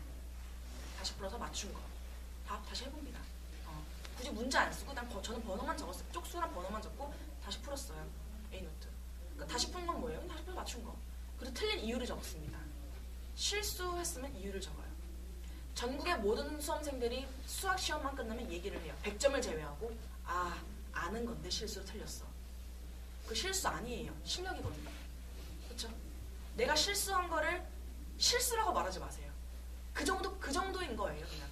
다시 풀어서 맞춘 거. 다시 해봅니다. 굳이 문제 안 쓰고 저는 번호만 적었어요. 쪽수랑 번호만 적고 다시 풀었어요. A노트. 그러니까 다시 푼 건 뭐예요? 다시 풀어서 맞춘 거. 그리고 틀린 이유를 적습니다. 실수했으면 이유를 적어요. 전국의 모든 수험생들이 수학 시험만 끝나면 얘기를 해요. 100점을 제외하고 아는 건데 실수로 틀렸어. 그 실수 아니에요. 실력이거든요. 그렇죠? 내가 실수한 거를 실수라고 말하지 마세요. 그 정도인 거예요, 그냥.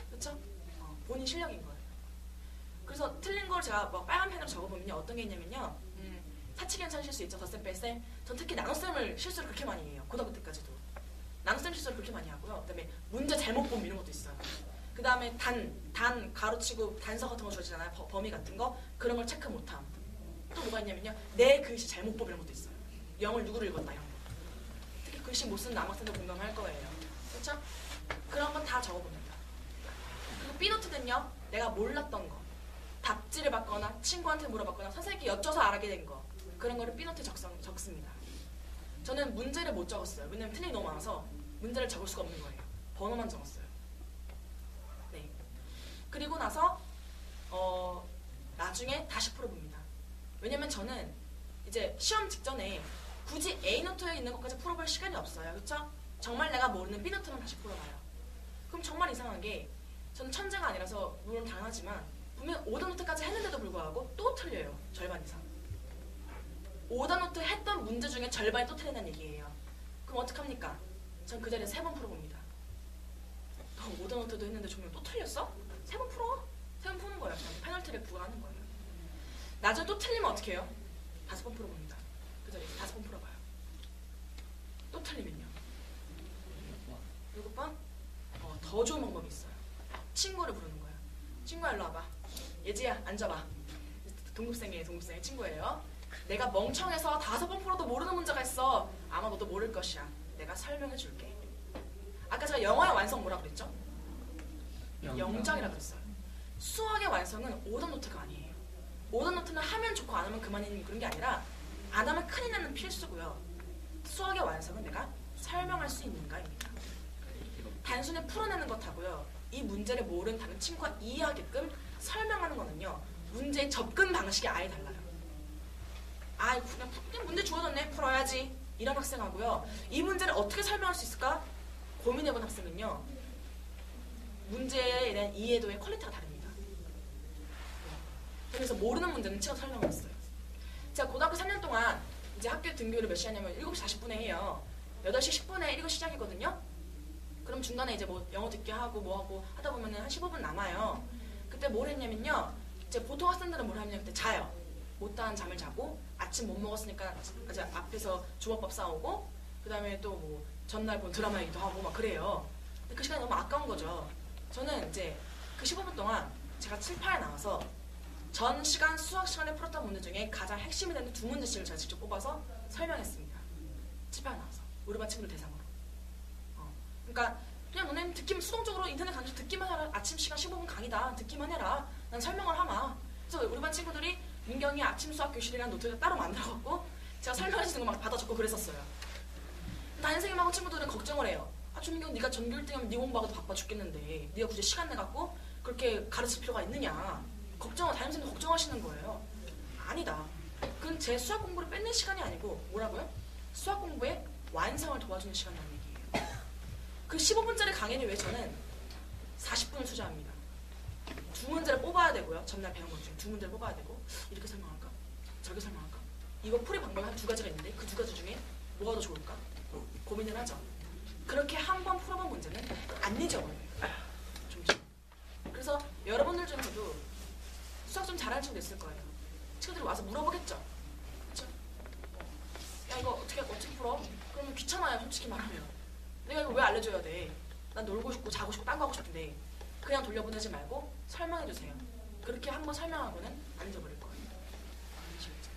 그렇죠? 본인 실력인 거예요. 그래서 틀린 걸 제가 막 빨간 펜으로 적어보면요. 어떤 게 있냐면요. 사칙연산 실수 있죠. 덧셈, 뺄셈. 전 특히 나눗셈을 실수를 그렇게 많이 해요. 고등학교 때까지도. 나눗셈 실수를 그렇게 많이 하고요. 그 다음에 문제 잘못 봄 이런 것도 있어요. 그 다음에 단, 가로치고 단서 같은 거 주어지잖아요. 범위 같은 거. 그런 걸 체크 못함. 또 뭐가 있냐면요. 내 글씨 잘못 봄 이런 것도 있어요. 영을 누구를 읽었나 이런 거. 특히 글씨 못 쓰는 남학생들 공감할 거예요. 그렇죠? 그런 건 다 적어봅니다. 그리고 B노트는요. 내가 몰랐던 거. 답지를 받거나 친구한테 물어봤거나 선생님께 여쭤서 알게 된 거. 그런 거를 B노트에 적습니다. 저는 문제를 못 적었어요. 왜냐면 틀린 게 너무 많아서 문제를 적을 수가 없는 거예요. 번호만 적었어요. 네. 그리고 나서 나중에 다시 풀어봅니다. 왜냐면 저는 이제 시험 직전에 굳이 A노트에 있는 것까지 풀어볼 시간이 없어요. 그렇죠? 정말 내가 모르는 B노트만 다시 풀어봐요. 그럼 정말 이상한 게 저는 천재가 아니라서 물론 당하지만 분명 오더노트까지 했는데도 불구하고 또 틀려요. 절반 이상. 오더노트 했던 문제 중에 절반이 또 틀린다는 얘기예요. 그럼 어떡합니까? 전 그 자리에서 3번 풀어봅니다. 너 오더노트도 했는데 조명 또 틀렸어? 3번 풀어. 3번 푸는 거예요. 저는 페널티를 부과하는 거예요. 나중에 또 틀리면 어떻게 해요? 5번 풀어봅니다. 그 자리에서 5번 풀어봐요. 또 틀리면요. 7번? 더 좋은 방법이 있어요. 친구를 부르는 거예요. 친구야 일로 와봐. 예지야 앉아봐. 동급생의 친구예요. 내가 멍청해서 5번 풀어도 모르는 문제가 있어. 아마 너도 모를 것이야. 내가 설명해 줄게. 아까 제가 영어의 완성 뭐라 그랬죠? 영장이라 그랬어요. 수학의 완성은 오더노트가 아니에요. 오더노트는 하면 좋고 안 하면 그만인 그런 게 아니라 안 하면 큰일 나는 필수고요. 수학의 완성은 내가 설명할 수 있는가입니다. 단순히 풀어내는 것하고요. 이 문제를 모르는 다른 친구가 이해하게끔 설명하는 거는요. 문제의 접근 방식이 아예 달라요. 그냥 문제 주어졌네. 풀어야지. 이런 학생하고요. 이 문제를 어떻게 설명할 수 있을까? 고민해본 학생은요. 문제에 대한 이해도의 퀄리티가 다릅니다. 그래서 모르는 문제는 제가 설명을 했어요. 제가 고등학교 3년 동안 이제 학교 등교를 몇 시냐면 7시 40분에 해요. 8시 10분에 1교 시작이거든요. 그럼 중간에 이제 뭐 영어 듣기 하고 뭐 하고 하다 보면은 한 15분 남아요. 그때 뭘 했냐면요. 이제 보통 학생들은 뭘 하냐면 그때 자요. 못다한 잠을 자고 아침 못 먹었으니까 이제 앞에서 주먹밥 싸우고 그 다음에 또 뭐 전날 본 드라마 얘기도 하고 막 그래요. 근데 그 시간이 너무 아까운 거죠. 저는 이제 그 15분 동안 제가 칠판에 나와서 전 시간 수학 시간에 풀었던 문제 중에 가장 핵심이 되는 두 문제씩을 제가 직접 뽑아서 설명했습니다. 칠판에 나와서 우리 반 친구들 대상으로. 그러니까 그냥 너네는 듣기만 수동적으로 인터넷 강좌 듣기만 해라. 아침 시간 15분 강의다. 듣기만 해라. 난 설명을 하마. 그래서 우리 반 친구들이 민경이 아침 수학 교실이라는 노트를 따로 만들어갖고 제가 설명해주는 거 막 받아 적고 그랬었어요. 담임선생님하고 친구들은 걱정을 해요. 아, 조민경 네가 전교 1등하면 네 공부하고도 바빠 죽겠는데 네가 굳이 시간 내갖고 그렇게 가르칠 필요가 있느냐. 담임선생님 걱정하시는 거예요. 아니다. 그건 제 수학 공부를 뺏는 시간이 아니고 뭐라고요? 수학 공부의 완성을 도와주는 시간이라는 얘기예요. 그 15분짜리 강의를 위해 저는 40분을 투자합니다. 두 문제를 뽑아야 되고요. 전날 배운 것 중에 두 문제를 뽑아야 되고 이렇게 설명할까? 저렇게 설명할까? 이거 풀이 방법이 한 두 가지가 있는데 그 두 가지 중에 뭐가 더 좋을까? 고민을 하죠. 그렇게 한 번 풀어본 문제는 안 잊어버려요. 좀씩. 그래서 여러분들 중에서도 수학 좀 잘하는 친구도 있을 거예요. 친구들이 와서 물어보겠죠. 그렇죠? 야 이거 어떻게 풀어? 그러면 귀찮아요. 솔직히 말하면. 내가 이거 왜 알려줘야 돼? 난 놀고 싶고 자고 싶고 딴 거 하고 싶은데 그냥 돌려보내지 말고 설명해주세요. 그렇게 한 번 설명하고는 안 잊어버릴 거예요. 아시겠죠?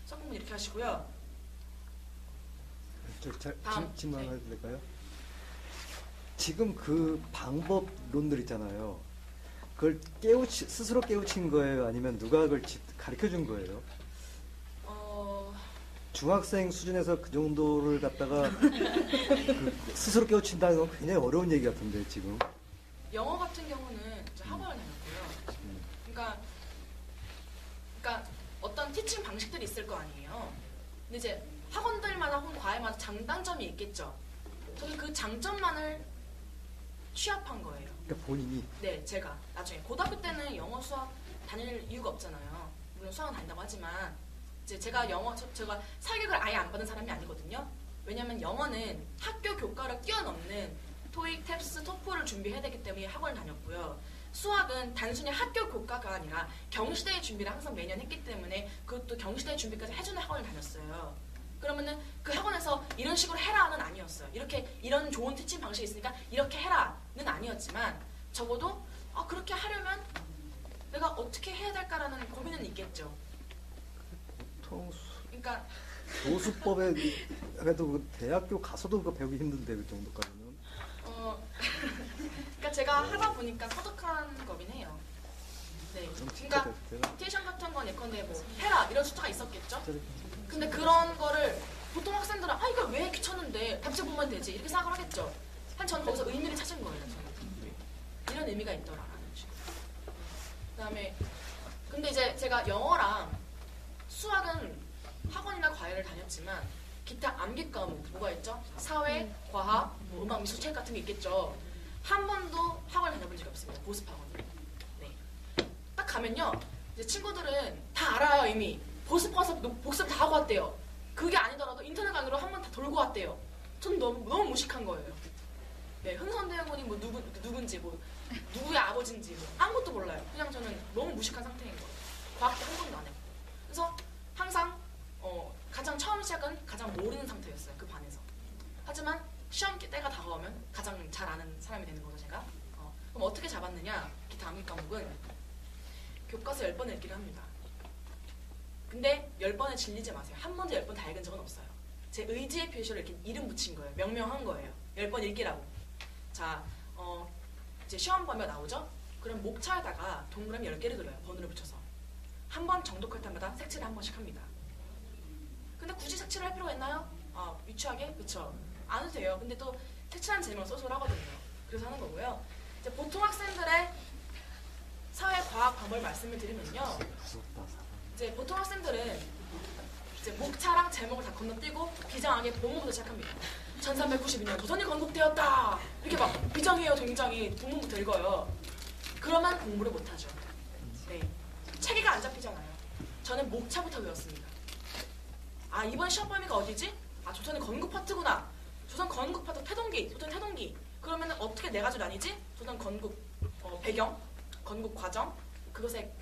수학 공부 이렇게 하시고요. 다음, 질문 하나 될까요? 지금 그 방법론들 있잖아요. 그걸 스스로 깨우친 거예요? 아니면 누가 그걸 가르쳐 준 거예요? 중학생 수준에서 그 정도를 갖다가 스스로 깨우친다는 건 굉장히 어려운 얘기 같은데 지금. 영어 같은 경우는 이제 학원을 다녔고요. 그러니까 어떤 티칭 방식들이 있을 거 아니에요. 근데 이제 학원들마다 혹은 과외마다 장단점이 있겠죠. 저는 그 장점만을 취합한 거예요. 그러니까 본인이. 네, 제가 나중에 고등학교 때는 영어 수학 다닐 이유가 없잖아요. 물론 수학은 다닌다고 하지만 이제 제가 제가 사교육을 아예 안 받은 사람이 아니거든요. 왜냐면 영어는 학교 교과를 뛰어넘는 토익, 탭스, 토플을 준비해야 되기 때문에 학원을 다녔고요. 수학은 단순히 학교 교과가 아니라 경시대의 준비를 항상 매년 했기 때문에 그것도 경시대의 준비까지 해주는 학원을 다녔어요. 그러면은 그 학원에서 이런 식으로 해라는 아니었어요. 이런 좋은 티칭 방식이 있으니까 이렇게 해라는 아니었지만 적어도 그렇게 하려면 내가 어떻게 해야 될까라는 고민은 있겠죠. 보통 그러니까 교수법에 그래도 대학교 가서도 그거 배우기 힘든데 그 정도까지는. 그러니까 제가 하다 보니까 터득한 거긴 해요. 네. 그러니까 디테이션 같은 건 예컨대 뭐 해라 이런 숫자가 있었겠죠. 근데 그런 거를 보통 학생들은 이거 왜 귀찮은데 답지 보면 되지 이렇게 생각을 하겠죠. 저는 거기서 의미를 찾은 거예요. 저는. 이런 의미가 있더라라는 식으로. 그다음에 근데 이제 제가 영어랑 수학은 학원이나 과외를 다녔지만 기타 암기 과목 뭐가 있죠? 사회, 과학, 뭐 음악, 미술, 책 같은 게 있겠죠. 한 번도 학원을 다녀본 적이 없습니다. 보습학원을. 네. 딱 가면요. 이제 친구들은 다 알아요 이미. 보습 가서 복습 다 하고 왔대요. 그게 아니더라도 인터넷 강의로 한 번 다 돌고 왔대요. 전 너무 무식한 거예요. 네, 흥선대원이 뭐 누군지 뭐 누구의 아버지인지 뭐 아무것도 몰라요. 그냥 저는 너무 무식한 상태인 거예요. 과학도 한 번도 안 했고. 그래서 항상 가장 처음 시작은 가장 모르는 상태였어요. 그 반에서. 하지만 시험 때가 다가오면 가장 잘 아는 사람이 되는 거죠, 제가. 그럼 어떻게 잡았느냐? 기타 암기 과목은 교과서 10번 읽기를 합니다. 근데 10번에 질리지 마세요. 한 번도 10번 다 읽은 적은 없어요. 제 의지의 표시로 이렇게 이름 붙인 거예요. 명명한 거예요. 10번 읽기라고. 자, 이제 시험 범위가 나오죠? 그럼 목차에다가 동그라미 10개를 그려요. 번호를 붙여서. 한 번 정독할 때마다 색칠을 한 번씩 합니다. 근데 굳이 색칠을 할 필요가 있나요? 유치하게? 그쵸. 안 해도 돼요. 근데 또 색칠하는 재미가 쏠쏠하거든요. 그래서 하는 거고요. 이제 보통 학생들의 사회과학 방법을 말씀을 드리면요. 이제 보통 학생들은 이제 목차랑 제목을 다 건너뛰고 비장하게 본문부터 시작합니다. 1392년 조선이 건국되었다. 이렇게 막 비장해요. 굉장히 본문부터 읽어요. 그러면 공부를 못하죠. 네. 체계가 안 잡히잖아요. 저는 목차부터 외웠습니다. 이번 시험 범위가 어디지? 조선의 건국 파트구나. 조선 건국 파트 태동기, 조선 태동기. 그러면 어떻게 네 가지로 나뉘지? 조선 건국 배경, 건국 과정, 그것의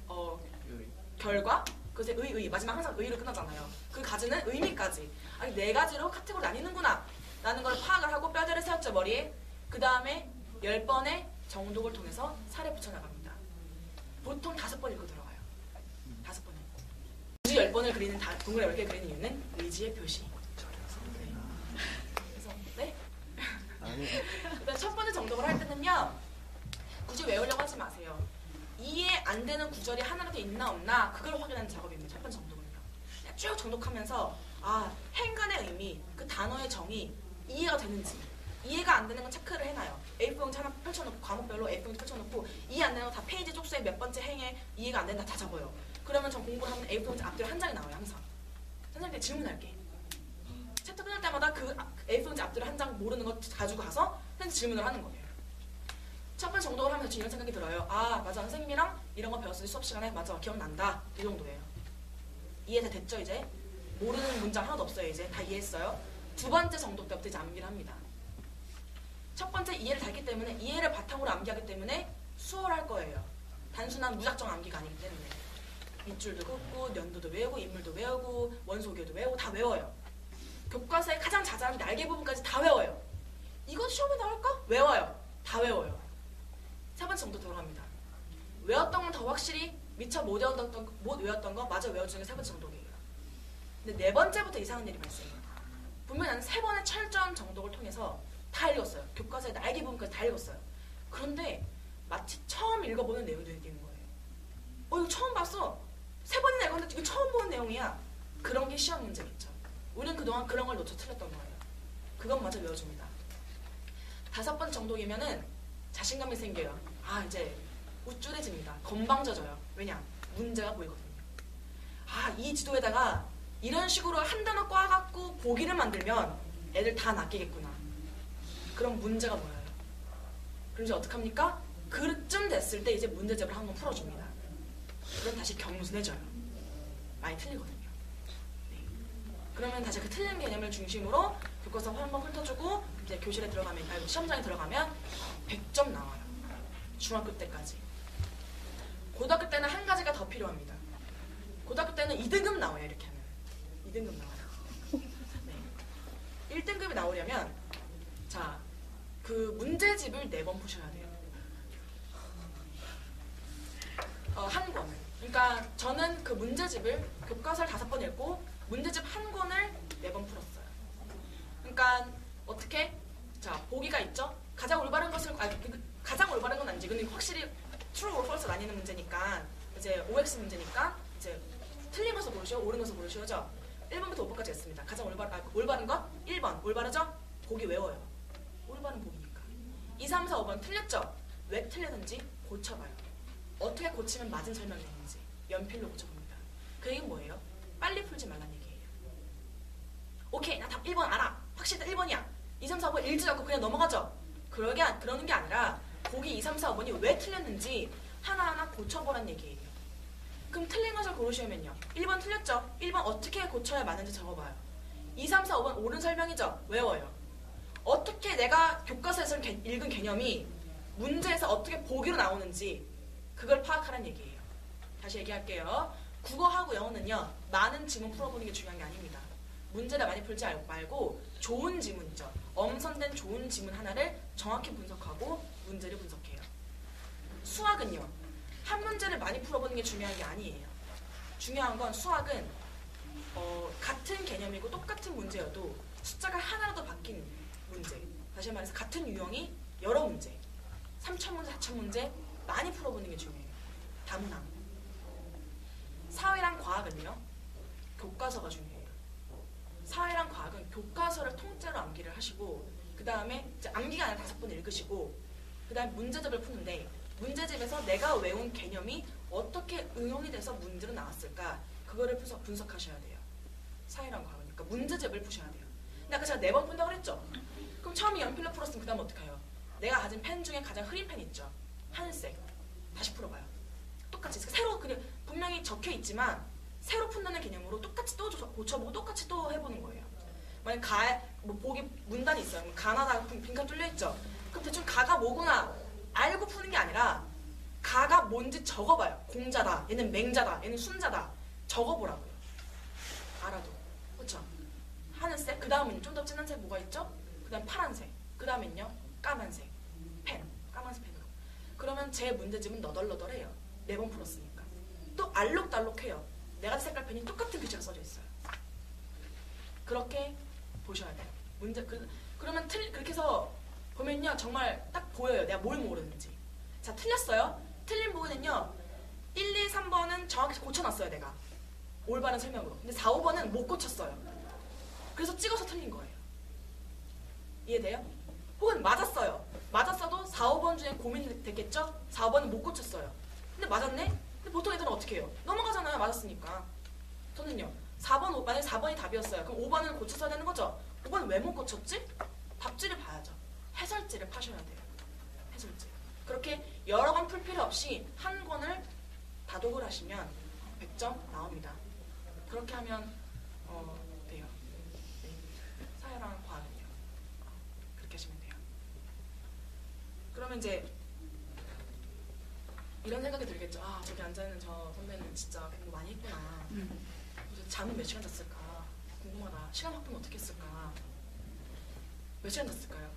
결과, 그것의 의, 마지막 항상 의로 끝나잖아요. 그 가지는 의미까지. 네 가지로 카테고리 나뉘는구나. 라는 걸 파악을 하고 뼈대를 세웠죠, 머리에. 그 다음에 10번의 정독을 통해서 살에 붙여나갑니다. 보통 5번 읽고 들어가요. 5번 읽고. 굳이 10번을 그리는 동그라미 10개 그리는 이유는 의지의 표시. 네. 그래서 네? 아니, 일단 첫 번째 정독을 할 때는요. 굳이 외우려고 하지 마세요. 이해 안 되는 구절이 하나라도 있나 없나 그걸 확인하는 작업입니다. 첫 번째 정독은요. 그냥 쭉 정독하면서 행간의 의미, 그 단어의 정의 이해가 되는지 이해가 안 되는 건 체크를 해놔요. A4용지 하나 펼쳐놓고 과목별로 A4용지 펼쳐놓고 이해 안 되는 거 다 페이지 쪽수에 몇 번째 행에 이해가 안 된다 다 적어요. 그러면 전 공부를 하면 A4용지 앞뒤로 한 장이 나와요. 항상. 선생님한테 질문할게. 챕터 끝날 때마다 그 A4용지 앞뒤로 한 장 모르는 거 가지고 가서 선생님 질문을 하는 거예요. 첫 번째 정독을 하면서 이런 생각이 들어요. 맞아. 선생님이랑 이런 거 배웠을 때 수업 시간에 맞아. 기억난다. 이 정도예요. 이해 다 됐죠 이제? 모르는 문장 하나도 없어요. 이제 다 이해했어요. 두 번째 정독 때부터 이제 암기를 합니다. 첫 번째 이해를 다 했기 때문에 이해를 바탕으로 암기하기 때문에 수월할 거예요. 단순한 무작정 암기가 아니기 때문에 밑줄도 긋고 연도도 외우고 인물도 외우고 원소개도 외우고 다 외워요. 교과서의 가장 자잘한 날개 부분까지 다 외워요. 이거 시험에 나올까? 외워요. 다 외워요. 세 번째 정도 들어갑니다. 외웠던 건 더 확실히 미처 못 외웠던 거 마저 외워주는 게 세 번째 정독이에요. 근데 네 번째부터 이상한 일이 발생해요. 분명히 나는 세 번의 철저한 정독을 통해서 다 읽었어요. 교과서의 날개 부분까지 다 읽었어요. 그런데 마치 처음 읽어보는 내용이 되는 거예요. 이거 처음 봤어. 세 번이나 읽었는데 이거 처음 보는 내용이야. 그런 게 시험 문제겠죠. 우리는 그동안 그런 걸 놓쳐 틀렸던 거예요. 그것마저 외워줍니다. 다섯 번째 정독이면은 자신감이 생겨요. 이제 우쭐해집니다. 건방져져요. 왜냐? 문제가 보이거든요. 이 지도에다가 이런 식으로 한 단어 꽈갖고 보기를 만들면 애들 다 낚이겠구나. 그럼 문제가 보여요. 그럼 이제 어떡합니까? 그쯤 됐을 때 이제 문제집을 한번 풀어줍니다. 그럼 다시 경순해져요. 많이 틀리거든요. 네. 그러면 다시 그 틀린 개념을 중심으로 교과서 한번 훑어주고 이제 교실에 들어가면, 시험장에 들어가면 100점 나와요. 중학교 때까지. 고등학교 때는 한 가지가 더 필요합니다. 고등학교 때는 2등급 나와요. 이렇게 하면 2등급 나와요. 네. 1등급이 나오려면 그 문제집을 4번 푸셔야 돼요. 한 권을. 그러니까 저는 그 문제집을 교과서를 5번 읽고 문제집 한 권을 4번 풀었어요. 그러니까 어떻게? 보기가 있죠? 가장 올바른 것을 가장 올바른 건 아니지. 근데 확실히 true or false 나뉘는 문제니까 이제 OX 문제니까 이제 틀린 것을 고르시오, 옳은 것을 고르시오죠. 1번부터 5번까지 했습니다. 가장 올바른 것 1번 올바르죠? 보기 외워요. 올바른 보기니까. 2, 3, 4, 5번 틀렸죠? 왜 틀렸는지 고쳐봐요. 어떻게 고치면 맞은 설명이 되는지 연필로 고쳐봅니다. 그 얘기는 뭐예요? 빨리 풀지 말란 얘기예요. 오케이, 나 답 1번 알아. 확실히 1번이야. 2, 3, 4, 5번 읽지 않고 그냥 넘어가죠. 그러는 게 아니라 보기 2, 3, 4, 5번이 왜 틀렸는지 하나하나 고쳐보란 얘기예요. 그럼 틀린 것을 고르시면요. 1번 틀렸죠? 1번 어떻게 고쳐야 맞는지 적어봐요. 2, 3, 4, 5번 옳은 설명이죠? 외워요. 어떻게 내가 교과서에서 읽은 개념이 문제에서 어떻게 보기로 나오는지 그걸 파악하라는 얘기예요. 다시 얘기할게요. 국어하고 영어는요. 많은 지문 풀어보는 게 중요한 게 아닙니다. 문제를 많이 풀지 말고 좋은 지문이죠. 엄선된 좋은 지문 하나를 정확히 분석하고 문제를 분석해요. 수학은요. 한 문제를 많이 풀어보는 게 중요한 게 아니에요. 중요한 건 수학은 같은 개념이고 똑같은 문제여도 숫자가 하나라도 바뀐 문제. 다시 말해서 같은 유형이 여러 문제. 3,000문제, 4,000문제 많이 풀어보는 게 중요해요. 다문항. 사회랑 과학은요. 교과서가 중요해요. 사회랑 과학은 교과서를 통째로 암기를 하시고 그 다음에 암기가 아니라 5번 읽으시고 그 다음에 문제집을 푸는데 문제집에서 내가 외운 개념이 어떻게 응용이 돼서 문제로 나왔을까 그거를 분석하셔야 돼요. 사회랑 과학이니까 문제집을 푸셔야 돼요. 근데 아까 제가 4번 푼다고 그랬죠? 그럼 처음에 연필로 풀었으면 그 다음 어떡해요? 내가 가진 펜 중에 가장 흐린 펜 있죠? 하늘색. 다시 풀어봐요. 똑같이 새로 그냥 분명히 적혀 있지만 새로 푼다는 개념으로 똑같이 또 고쳐보고 똑같이 또 해보는 거예요. 만약 보기 문단이 있어요. 가나다가 빈칸 뚫려 있죠? 그럼 대충 가가 뭐구나 알고 푸는 게 아니라 가가 뭔지 적어봐요. 공자다, 얘는 맹자다, 얘는 순자다. 적어보라고요. 알아도. 그렇죠? 하늘색, 그 다음은 좀 더 진한 색 뭐가 있죠? 그 다음 파란색, 그 다음엔요 까만색. 펜, 까만색 펜으로. 그러면 제 문제집은 너덜너덜해요. 4번 풀었으니까. 또 알록달록해요. 4가지 색깔 펜이 똑같은 글자가 써져 있어요. 그렇게 보셔야 돼요. 그러면 그렇게 해서 보면요. 정말 딱 보여요. 내가 뭘 모르는지. 자, 틀렸어요. 틀린 부분은요. 1, 2, 3번은 정확히 고쳐놨어요. 내가. 올바른 설명으로. 근데 4, 5번은 못 고쳤어요. 그래서 찍어서 틀린 거예요. 이해돼요? 혹은 맞았어요. 맞았어도 4, 5번 중에 고민이 됐겠죠? 4, 5번은 못 고쳤어요. 근데 맞았네? 근데 보통 애들은 어떻게 해요? 넘어가잖아요. 맞았으니까. 저는요. 4번, 만약에 4번이 답이었어요. 그럼 5번은 고쳤어야 되는 거죠? 5번은 왜 못 고쳤지? 답지를 봐야죠. 해설지를 파셔야 돼요. 해설지. 그렇게 여러 권 풀 필요 없이 한 권을 다독을 하시면 100점 나옵니다. 그렇게 하면 돼요. 네. 사회랑 과학은요. 그렇게 하시면 돼요. 그러면 이제 이런 생각이 들겠죠. 아, 저기 앉아있는 저 선배는 진짜 공부 많이 했구나. 잠은 몇 시간 잤을까? 궁금하다. 시간 확보는 어떻게 했을까? 몇 시간 잤을까요?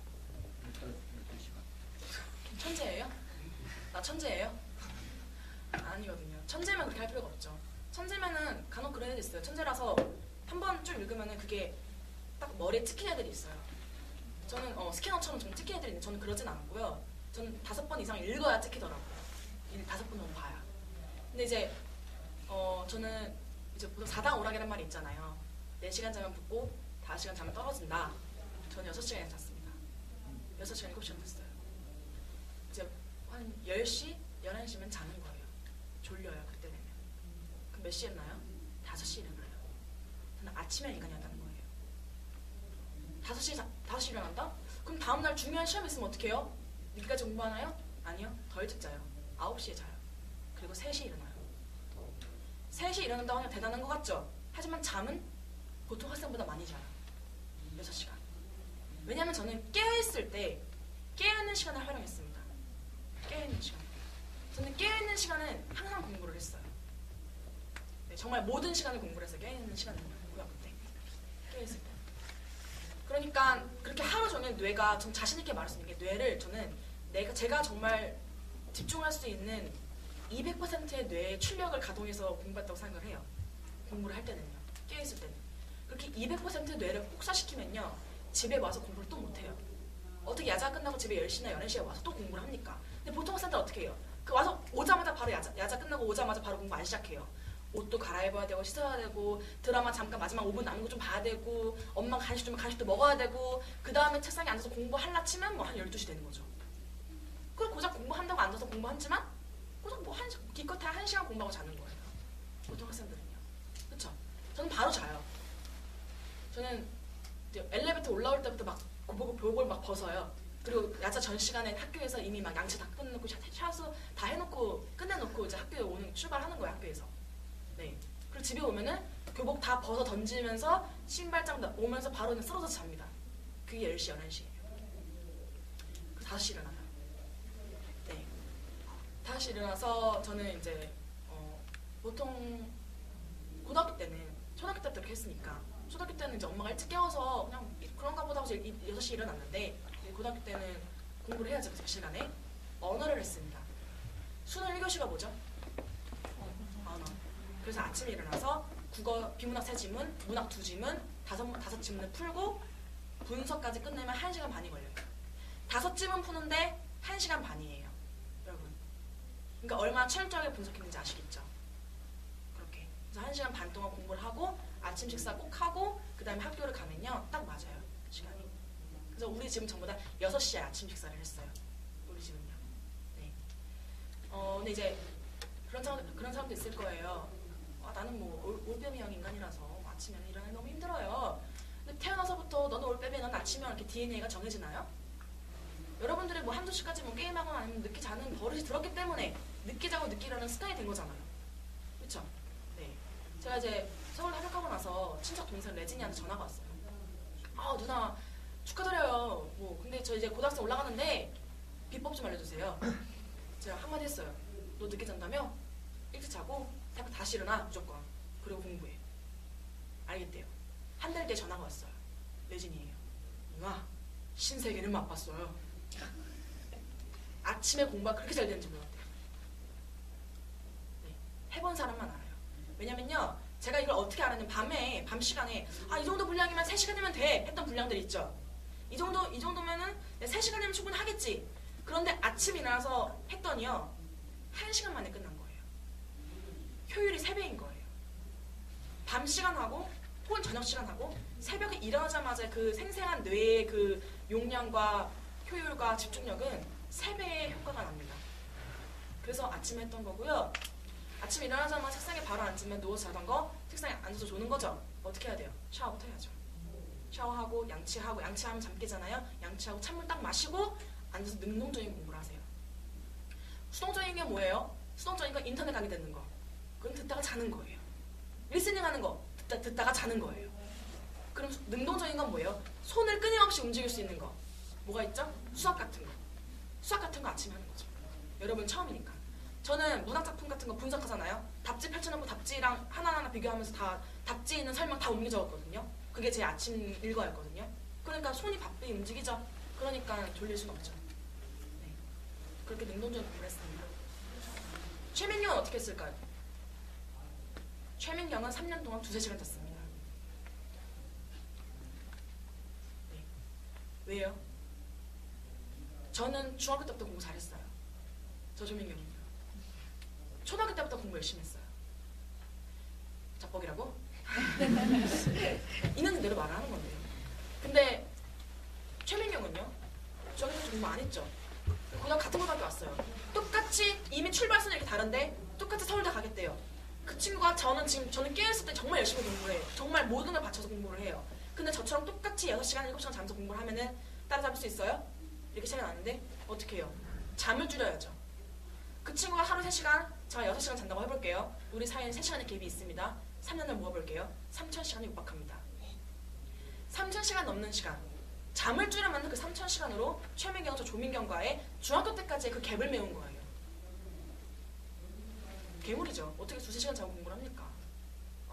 천재예요? 나 천재예요? 아니거든요. 천재면 그렇게 할 필요가 없죠. 천재면은 간혹 그런 애들 있어요. 천재라서 한 번 쭉 읽으면은 그게 딱 머리에 찍힌 애들이 있어요. 저는 스캐너처럼 좀 찍힌 애들이 있는데 저는 그러진 않고요. 저는 5번 이상 읽어야 찍히더라고요. 5번 정도 봐야. 근데 이제 저는 이제 보통 4당 오락이라는 말이 있잖아요. 4시간 자면 붙고 5시간 자면 떨어진다. 저는 6시간 잤습니다. 6시간 7시간 잤어요. 이제 한 10시, 11시면 자는 거예요. 졸려요, 그때 되면. 그럼 몇 시에 일어나요? 5시에 일어나요. 저는 아침형 인간이었다는 거예요. 5시에 일어난다? 그럼 다음날 중요한 시험 있으면 어떻게 해요? 늦게까지 공부하나요? 아니요. 더 일찍 자요. 9시에 자요. 그리고 3시에 일어나요. 3시에 일어난다고 하면 대단한 것 같죠? 하지만 잠은 보통 학생보다 많이 자요. 6시간. 왜냐하면 저는 깨어있을 때 깨어있는 시간을 활용했습니다. 깨어있는 시간. 저는 깨어있는 시간은 항상 공부를 했어요. 네, 정말 모든 시간을 공부를 했어요. 깨어있는 시간을 고등학교 때. 깨어있을 때. 그러니까 그렇게 하루 종일 뇌가 좀 자신 있게 말할 수 있는 게 뇌를 저는 제가 정말 집중할 수 있는 200%의 뇌의 출력을 가동해서 공부했다고 생각을 해요. 공부를 할 때는요. 깨어있을 때는. 그렇게 200%의 뇌를 혹사시키면요. 집에 와서 공부를 또 못해요. 어떻게 야자가 끝나고 집에 10시나 11시에 와서 또 공부를 합니까? 근데 보통 학생들 어떻게 해요? 와서 오자마자 바로 야자 끝나고 오자마자 바로 공부 안 시작해요. 옷도 갈아입어야 되고 씻어야 되고 드라마 잠깐 마지막 5분 남은 거 좀 봐야 되고 엄마 간식 주면 간식도 먹어야 되고 그 다음에 책상에 앉아서 공부하려 치면 뭐 한 12시 되는 거죠. 그럼 고작 공부한다고 앉아서 공부하지만 고작 뭐 기껏해야 1시간 공부하고 자는 거예요. 보통 학생들은요. 그쵸? 저는 바로 자요. 저는 엘리베이터 올라올 때부터 막 교복을 막 벗어요. 그리고 야자 전 시간에 학교에서 이미 막 양치 다 끝내놓고 샤워도 다 해놓고 끝내놓고 이제 학교에 출발하는 거예요. 학교에서. 네. 그리고 집에 오면은 교복 다 벗어 던지면서 신발장 오면서 바로 그냥 쓰러져서 잡니다. 그게 10시, 11시예요. 그래서 5시 일어나요. 네. 5시 일어나서 저는 이제 보통 고등학교 때는 초등학교 때부터 그렇게 했으니까 초등학교 때는 이제 엄마가 일찍 깨워서 그냥 그런가 보다 하고 6시에 일어났는데 고등학교 때는 공부를 해야죠. 그 시간에 언어를 했습니다. 수능 1교시가 뭐죠? 언어. 그래서 아침에 일어나서 국어, 비문학 3지문, 문학 2지문, 5지문을 풀고 분석까지 끝내면 1시간 반이 걸려요. 5지문 푸는데 1시간 반이에요. 여러분. 그러니까 얼마나 철저하게 분석했는지 아시겠죠? 그렇게. 그래서 1시간 반 동안 공부를 하고 아침 식사 꼭 하고 그 다음에 학교를 가면요. 딱 맞아요. 시간이. 그래서 우리 집은 전부 다 6시에 아침 식사를 했어요. 우리 집은요. 네. 근데 이제 그런 사람도 있을 거예요. 나는 뭐 올빼미형 인간이라서 아침에 일어나기 너무 힘들어요. 근데 태어나서부터 너는 올빼미, 너는 아침형 이렇게 DNA가 정해지나요? 여러분들이 뭐 한두 시까지 뭐 게임하거나 아니면 늦게 자는 버릇이 들었기 때문에 늦게 자고 늦게 일어나는 습관이 된 거잖아요. 그렇죠? 네. 제가 이제 서울 합격하고 나서 친척 동생 레진이한테 전화가 왔어요. 누나 축하드려요. 뭐 근데 저 이제 고등학생 올라가는데 비법 좀 알려주세요. 제가 한마디 했어요. 너 늦게 잔다며? 일찍 자고 새벽 다시 일어나 무조건. 그리고 공부해. 알겠대요. 한 달 뒤에 전화가 왔어요. 레진이에요. 누나 신세계는 맛봤어요. 아침에 공부가 그렇게 잘 되는지 몰랐대요. 네, 해본 사람만 알아요. 왜냐면요, 제가 이걸 어떻게 알았냐면 밤 시간에 이 정도 분량이면 3시간이면 돼 했던 분량들 있죠. 이 정도면은 3시간이면 충분히 하겠지. 그런데 아침에 일어나서 했더니요, 1시간 만에 끝난 거예요. 효율이 3배인 거예요. 밤 시간하고 혹은 저녁 시간하고 새벽에 일어나자마자 그 생생한 뇌의 그 용량과 효율과 집중력은 3배의 효과가 납니다. 그래서 아침에 했던 거고요. 아침에 일어나자마자 책상에 바로 앉으면 누워서 자던 거 책상에 앉아서 조는 거죠. 어떻게 해야 돼요? 샤워부터 해야죠. 샤워하고 양치하면 잠 깨잖아요. 양치하고 찬물 딱 마시고 앉아서 능동적인 공부를 하세요. 수동적인 게 뭐예요? 수동적인 건 인터넷 강의 듣는 거. 그건 듣다가 자는 거예요. 리스닝 하는 거 듣다가 자는 거예요. 그럼 능동적인 건 뭐예요? 손을 끊임없이 움직일 수 있는 거. 뭐가 있죠? 수학 같은 거. 수학 같은 거 아침에 하는 거죠. 여러분 처음이니까. 저는 문학작품 같은 거 분석하잖아요. 답지 펼쳐놓고 답지랑 하나하나 비교하면서 다 답지에 있는 설명 다 옮겨 적었거든요. 그게 제 아침 일과였거든요. 그러니까 손이 바쁘게 움직이죠. 그러니까 졸릴 수는 없죠. 네. 그렇게 능동적인 공부를 했습니다. 최민경은 어떻게 했을까요? 최민경은 3년 동안 2-3시간 잤습니다. 네. 왜요? 저는 중학교 때부터 공부 잘했어요. 저 최민경은요. 초등학교 때부터 공부 열심히 했어요. 자뻑이라고? 있는 대로 말을 하는 건데요. 근데 최민경은요. 중학교 때 공부 안 했죠. 같은 고등학교 왔어요. 똑같이 이미 출발선이 이렇게 다른데 똑같이 서울대 가겠대요. 그 친구가 저는 깨어있을 때 정말 열심히 공부를 해요. 정말 모든 걸 바쳐서 공부를 해요. 근데 저처럼 똑같이 6시간, 7시간 자면서 공부를 하면은 따라잡을 수 있어요? 이렇게 차이가 나는데 어떻게 해요? 잠을 줄여야죠. 그 친구가 하루 3시간, 제가 6시간 잔다고 해볼게요. 우리 사이에는 3시간의 갭이 있습니다. 3년을 모아볼게요. 3,000시간이 육박합니다. 3,000시간 넘는 시간. 잠을 줄여만 그 3,000시간으로 최민경, 저 조민경과의 중학교 때까지의 그 갭을 메운 거예요. 괴물이죠. 어떻게 2-3시간 자고 공부를 합니까?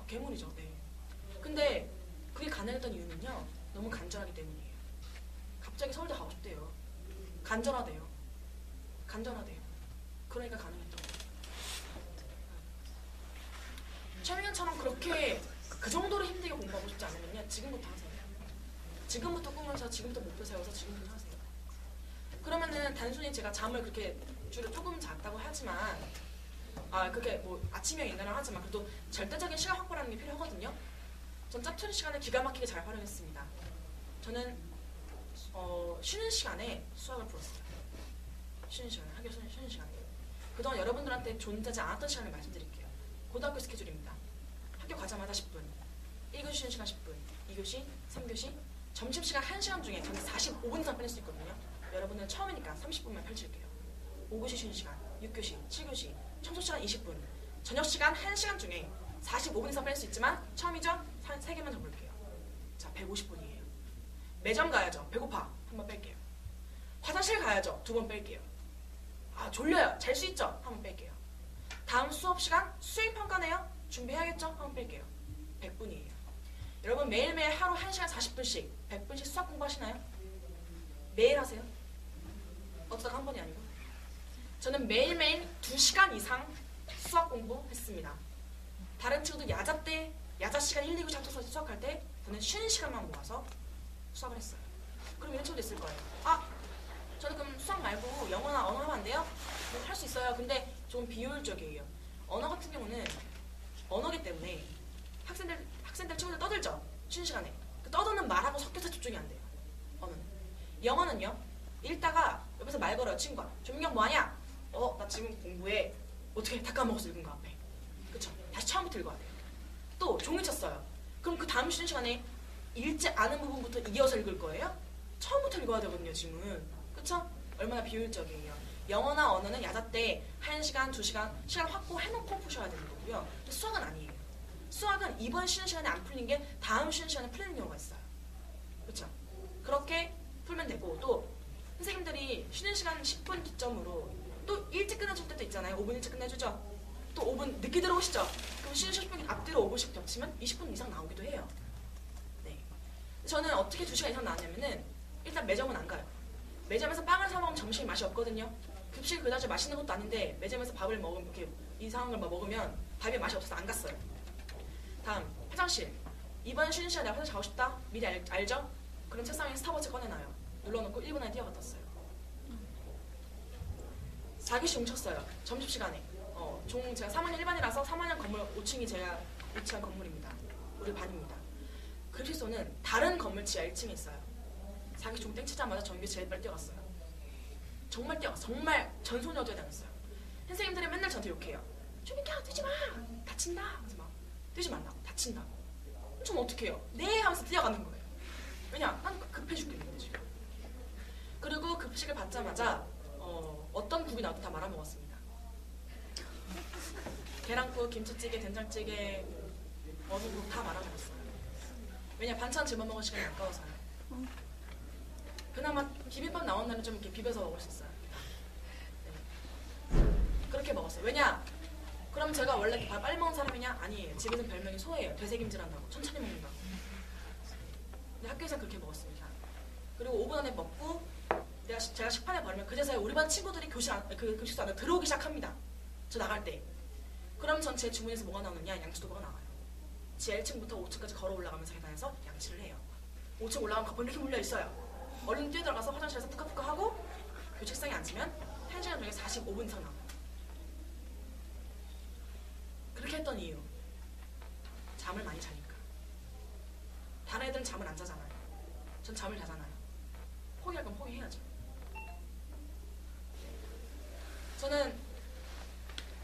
괴물이죠. 네. 근데 그게 가능했던 이유는요. 너무 간절하기 때문이에요. 갑자기 서울대 가고 싶대요. 간절하대요. 그러니까 가능했던 거예요. 최민경처럼 그렇게 그 정도로 힘들게 공부하고 싶지 않으면요. 지금부터 하세요. 지금부터 꿈을 세워, 지금부터 목표 세워서 지금부터 하세요. 그러면은 단순히 제가 잠을 그렇게 주로 조금 잤다고 하지만 그렇게 뭐 아침형 인간을 하지만 그래도 절대적인 시간 확보라는 게 필요하거든요. 전 짜투리 시간을 기가 막히게 잘 활용했습니다. 저는 쉬는 시간에 수학을 풀었어요. 쉬는 시간에, 학교 쉬는 시간에. 그동안 여러분들한테 존재하지 않았던 시간을 말씀드릴게요. 고등학교 스케줄입니다. 학교 가자마자 10분, 1교시 쉬는 시간 10분, 2교시, 3교시, 점심시간 1시간 중에 저는 45분 이상 빼낼 수 있거든요. 여러분은 처음이니까 30분만 펼칠게요. 5교시 쉬는 시간, 6교시, 7교시, 청소시간 20분, 저녁시간 1시간 중에 45분 이상 뺄 수 있지만 처음이죠? 3개만 더 볼게요. 자, 150분이에요. 매점 가야죠. 배고파. 한번 뺄게요. 화장실 가야죠. 2번 뺄게요. 졸려요. 잘 수 있죠? 한번 뺄게요. 다음 수업시간 수행평가네요. 준비해야겠죠? 한번 뺄게요. 100분이에요. 여러분 매일매일 하루 1시간 40분씩 100분씩 수학 공부하시나요? 매일 하세요? 어쩌다가 한 번이 아니고. 저는 매일매일 2시간 이상 수학 공부했습니다. 다른 친구도 야자 시간 1, 2구 잡쳐서 수학할 때 저는 쉬는 시간만 모아서 수학을 했어요. 그럼 이런 친구도 있을 거예요. 저는 그럼 수학 말고 영어나 언어 하면 안 돼요? 할 수 있어요. 근데 좀 비효율적이에요. 언어 같은 경우는 언어기 때문에 학생들 친구들 떠들죠? 쉬는 시간에. 그 떠드는 말하고 섞여서 집중이 안 돼요. 언어는. 영어는요. 읽다가 옆에서 말 걸어요. 친구가. 조민경 뭐하냐? 나 지금 공부해. 어떻게 다 까먹었어 읽은 거 앞에. 그쵸? 다시 처음부터 읽어야 돼요. 또 종이 쳤어요. 그럼 그 다음 쉬는 시간에 읽지 않은 부분부터 이어서 읽을 거예요? 처음부터 읽어야 되거든요. 지금은. 그쵸? 얼마나 비효율적이에요. 영어나 언어는 야자 때 1시간, 2시간 시간 확보해놓고 푸셔야 되는 거고요. 근데 수학은 아니에요. 수학은 이번 쉬는 시간에 안 풀린 게 다음 쉬는 시간에 풀리는 경우가 있어요. 그렇죠? 그렇게 풀면 되고 또 선생님들이 쉬는 시간 10분 기점으로 또 일찍 끝내줄 때도 있잖아요. 5분 일찍 끝내주죠. 또 5분 늦게 들어오시죠. 그럼 쉬는 시간 10분 앞뒤로 5분씩 겹치면 20분 이상 나오기도 해요. 네. 저는 어떻게 2시간 이상 나왔냐면은 일단 매점은 안 가요. 매점에서 빵을 사 먹으면 점심이 맛이 없거든요. 급식 그다지 맛있는 것도 아닌데 매점에서 밥을 먹으면 이렇게 이상한 걸 막 먹으면 밥이 맛이 없어서 안 갔어요. 다음 화장실. 이번 쉬는 시간에 내가 화장실 가고 싶다. 미리 알죠? 그럼 책상에 스타워치 꺼내놔요. 눌러놓고 1분 안에 뛰어갔다 왔어요. 4교시 뭉쳤어요. 점심시간에. 제가 3학년 1반이라서 3학년 건물 5층이 제가 위치한 건물입니다. 우리 반입니다. 급식소는 다른 건물 지하 1층에 있어요. 4교시 종 땡치자마자 전교에서 제일 빨리 뛰어갔어요. 정말 뛰어갔어요. 정말 전소녀 뛰어다녔어요. 선생님들이 맨날 저한테 욕해요. 조민경 뛰지 마! 다친다! 그래서 막 뛰지 말라고. 다친다고. 좀 어떻게 해요? 네! 하면서 뛰어가는 거예요. 왜냐? 난 급해 죽겠는데 지금. 그리고 급식을 받자마자 어떤 국이 나와도 다 말아먹었습니다. 계란국, 김치찌개, 된장찌개, 어묵국 다 말아먹었어요. 왜냐? 반찬 집어먹을 시간이 아까워서요. 그나마 비빔밥 나온 날은 좀 이렇게 비벼서 먹을 수 있어요. 네. 그렇게 먹었어요. 왜냐? 그럼 제가 원래 이렇게 밥 빨리 먹는 사람이냐? 아니에요. 집에서는 별명이 소예요. 되새김질한다고. 천천히 먹는다고. 근데 학교에서는 그렇게 먹었습니다. 그리고 5분 안에 먹고 제가 식판에 버리면 그제서야 우리 반 친구들이 그 급식소 안에 들어오기 시작합니다. 저 나갈 때. 그럼 전 제 주머니에서 뭐가 나오느냐? 양치도구가 나와요. 지하 1층부터 5층까지 걸어 올라가면서 계단에서 양치를 해요. 5층 올라가면 거품 이렇게 물려 있어요. 얼른 뛰어들어가서 화장실에서 푸카푸카 하고 그 책상에 앉으면 1시간 중에 45분 이상 나와요. 그렇게 했던 이유. 잠을 많이 자니까. 다른 애들은 잠을 안 자잖아요. 전 잠을 자잖아요. 포기할 건 포기해야죠. 저는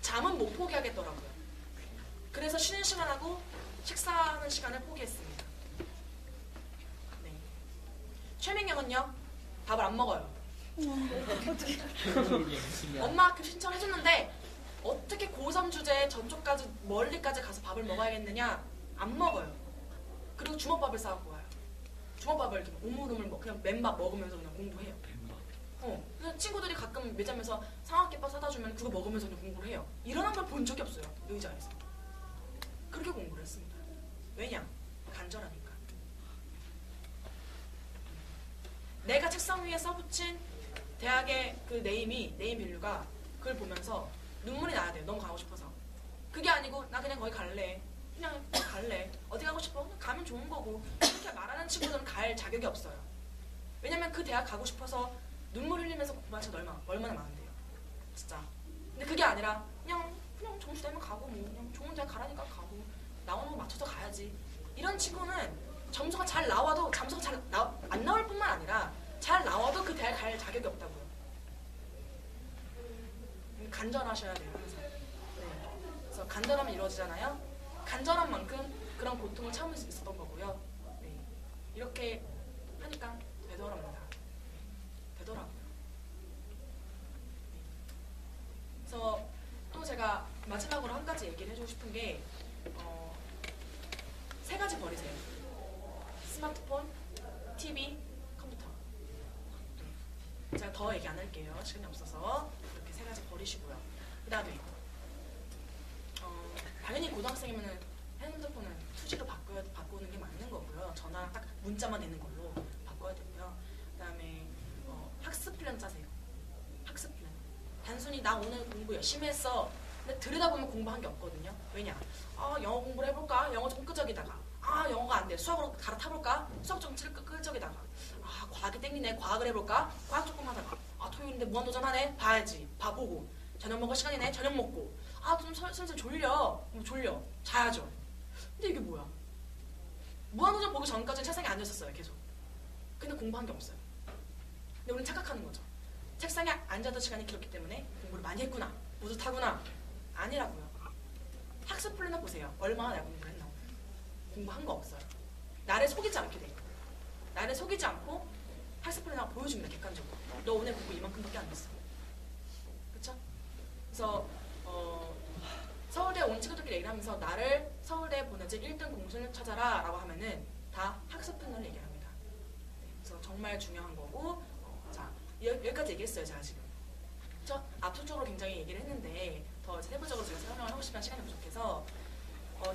잠은 못 포기하겠더라고요. 그래서 쉬는 시간하고 식사하는 시간을 포기했습니다. 네. 최민경은요? 밥을 안 먹어요. 엄마 학교 신청해줬는데 어떻게 고3 주제에 저쪽까지 멀리까지 가서 밥을 먹어야겠느냐? 안 먹어요. 그리고 주먹밥을 싸갖고 와요. 주먹밥을 이렇게 우물우물 그냥 맨밥 먹으면서 그냥 공부해요. 그래서 친구들이 가끔 매점에서 상학기밥 사다 주면 그거 먹으면서 그냥 공부를 해요. 일어난 걸 본 적이 없어요. 의자에서. 그렇게 공부를 했습니다. 왜냐? 간절하니까. 내가 책상 위에 써붙인 대학의 그 네임 밸류가 그걸 보면서 눈물이 나야 돼요. 너무 가고 싶어서. 그게 아니고 나 그냥 거기 갈래. 그냥 갈래. 어디 가고 싶어? 그냥 가면 좋은 거고. 그렇게 말하는 친구들은 갈 자격이 없어요. 왜냐면 그 대학 가고 싶어서 눈물 흘리면서 공부한 책 얼마나 많은데요. 진짜. 근데 그게 아니라 그냥 점수 되면 가고 뭐 그냥 좋은 대학 가라니까 가고 나오는 거 맞춰서 가야지. 이런 친구는 점수가 잘 나와도 점수가 잘 안 나올 뿐만 아니라 잘 나와도 그 대학 갈 자격이 없다고요. 간절하셔야 돼요. 항상. 네. 그래서 간절하면 이루어지잖아요. 간절한 만큼 그런 고통을 참을 수 있었던 거고요. 네. 이렇게 하니까 되더랍니다. 되더라고요. 네. 그래서 또 제가 마지막으로 한 가지 얘기를 해주고 싶은 게 3가지 버리세요. 스마트폰, TV, 컴퓨터. 네. 제가 더 얘기 안 할게요. 시간이 없어서. 이렇게 3가지 버리시고요. 그 다음에 당연히 고등학생이면 핸드폰은 2G로 바꾸는 게 맞는 거고요. 전화랑 딱 문자만 되는 걸로 바꿔야 되고요. 그 다음에 학습 플랜 짜세요. 학습 플랜. 단순히 나 오늘 공부 열심히 했어. 근데 들여다보면 공부한 게 없거든요. 왜냐? 영어 공부를 해볼까? 영어 좀 끄적이다가. 영어가 안 돼. 수학으로 갈아타볼까? 수학 좀 끄적이다가. 과학이 땡기네. 과학을 해볼까? 과학 조금 하다가. 토요일인데 무한도전하네. 봐야지. 봐보고. 저녁 먹을 시간이네. 저녁 먹고. 좀 슬슬 졸려. 졸려. 자야죠. 근데 이게 뭐야? 무한도전 보기 전까지는 책상에 앉았었어요. 계속. 근데 공부한 게 없어요. 근데 우리는 착각하는 거죠. 책상에 앉았던 시간이 길었기 때문에 공부를 많이 했구나. 뿌듯하구나. 아니라고요. 학습 플랜을 보세요. 얼마나 내가 공부를 했나. 공부한 거 없어요. 나를 속이지 않게 돼요. 나를 속이지 않고 학습 플랜을 보여줍니다. 객관적으로. 너 오늘 공부 이만큼밖에 안 했어. 그쵸? 그래서 서울대 온 친구들끼리 얘기를 하면서 나를 서울대에 보내지 1등 공신을 찾아라 라고 하면은 다 학습 플랜을 얘기합니다. 네, 그래서 정말 중요한 거고 자 여기까지 얘기했어요. 제가 지금 그쵸? 압축적으로 굉장히 얘기를 했는데 더 세부적으로 제가 설명을 하고 싶은 시간이 부족해서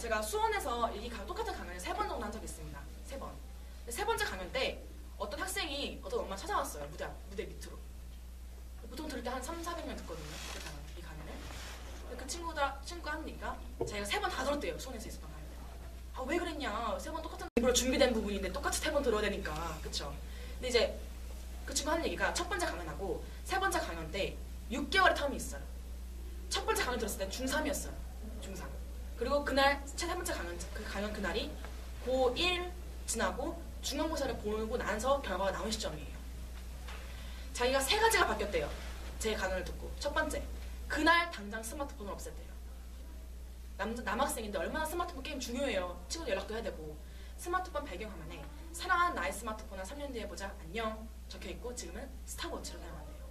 제가 수원에서 이 똑같은 강연을 3번 정도 한 적이 있습니다. 3번. 세 번째 강연 때 어떤 학생이 어떤 엄마 찾아왔어요. 무대 밑으로. 보통 들을 때 한 300~400명 듣거든요. 이 강의를. 근데 그 친구가 하는 얘기가 자기가 3번 다 들었대요. 손에서 있었던 강의. 아, 왜 그랬냐. 3번 똑같은 일부러 준비된 부분인데 똑같이 3번 들어야 되니까. 그쵸? 근데 이제 그 친구 하는 얘기가 첫 번째 강연하고 세 번째 강연 때 6개월의 텀이 있어요. 첫 번째 강연 들었을 때 중3이었어요. 중3. 그리고 그날 세 번째 강연 그날이 고1 지나고 중간고사를 보고 나서 결과가 나온 시점이에요. 자기가 3가지가 바뀌었대요. 제 강연을 듣고. 첫 번째, 그날 당장 스마트폰을 없앴대요. 남학생인데 얼마나 스마트폰 게임 중요해요. 친구도 연락도 해야 되고. 스마트폰 배경화면에 사랑하는 나의 스마트폰은 3년 뒤에 보자 안녕 적혀있고 지금은 스탑워치로 사용한대요.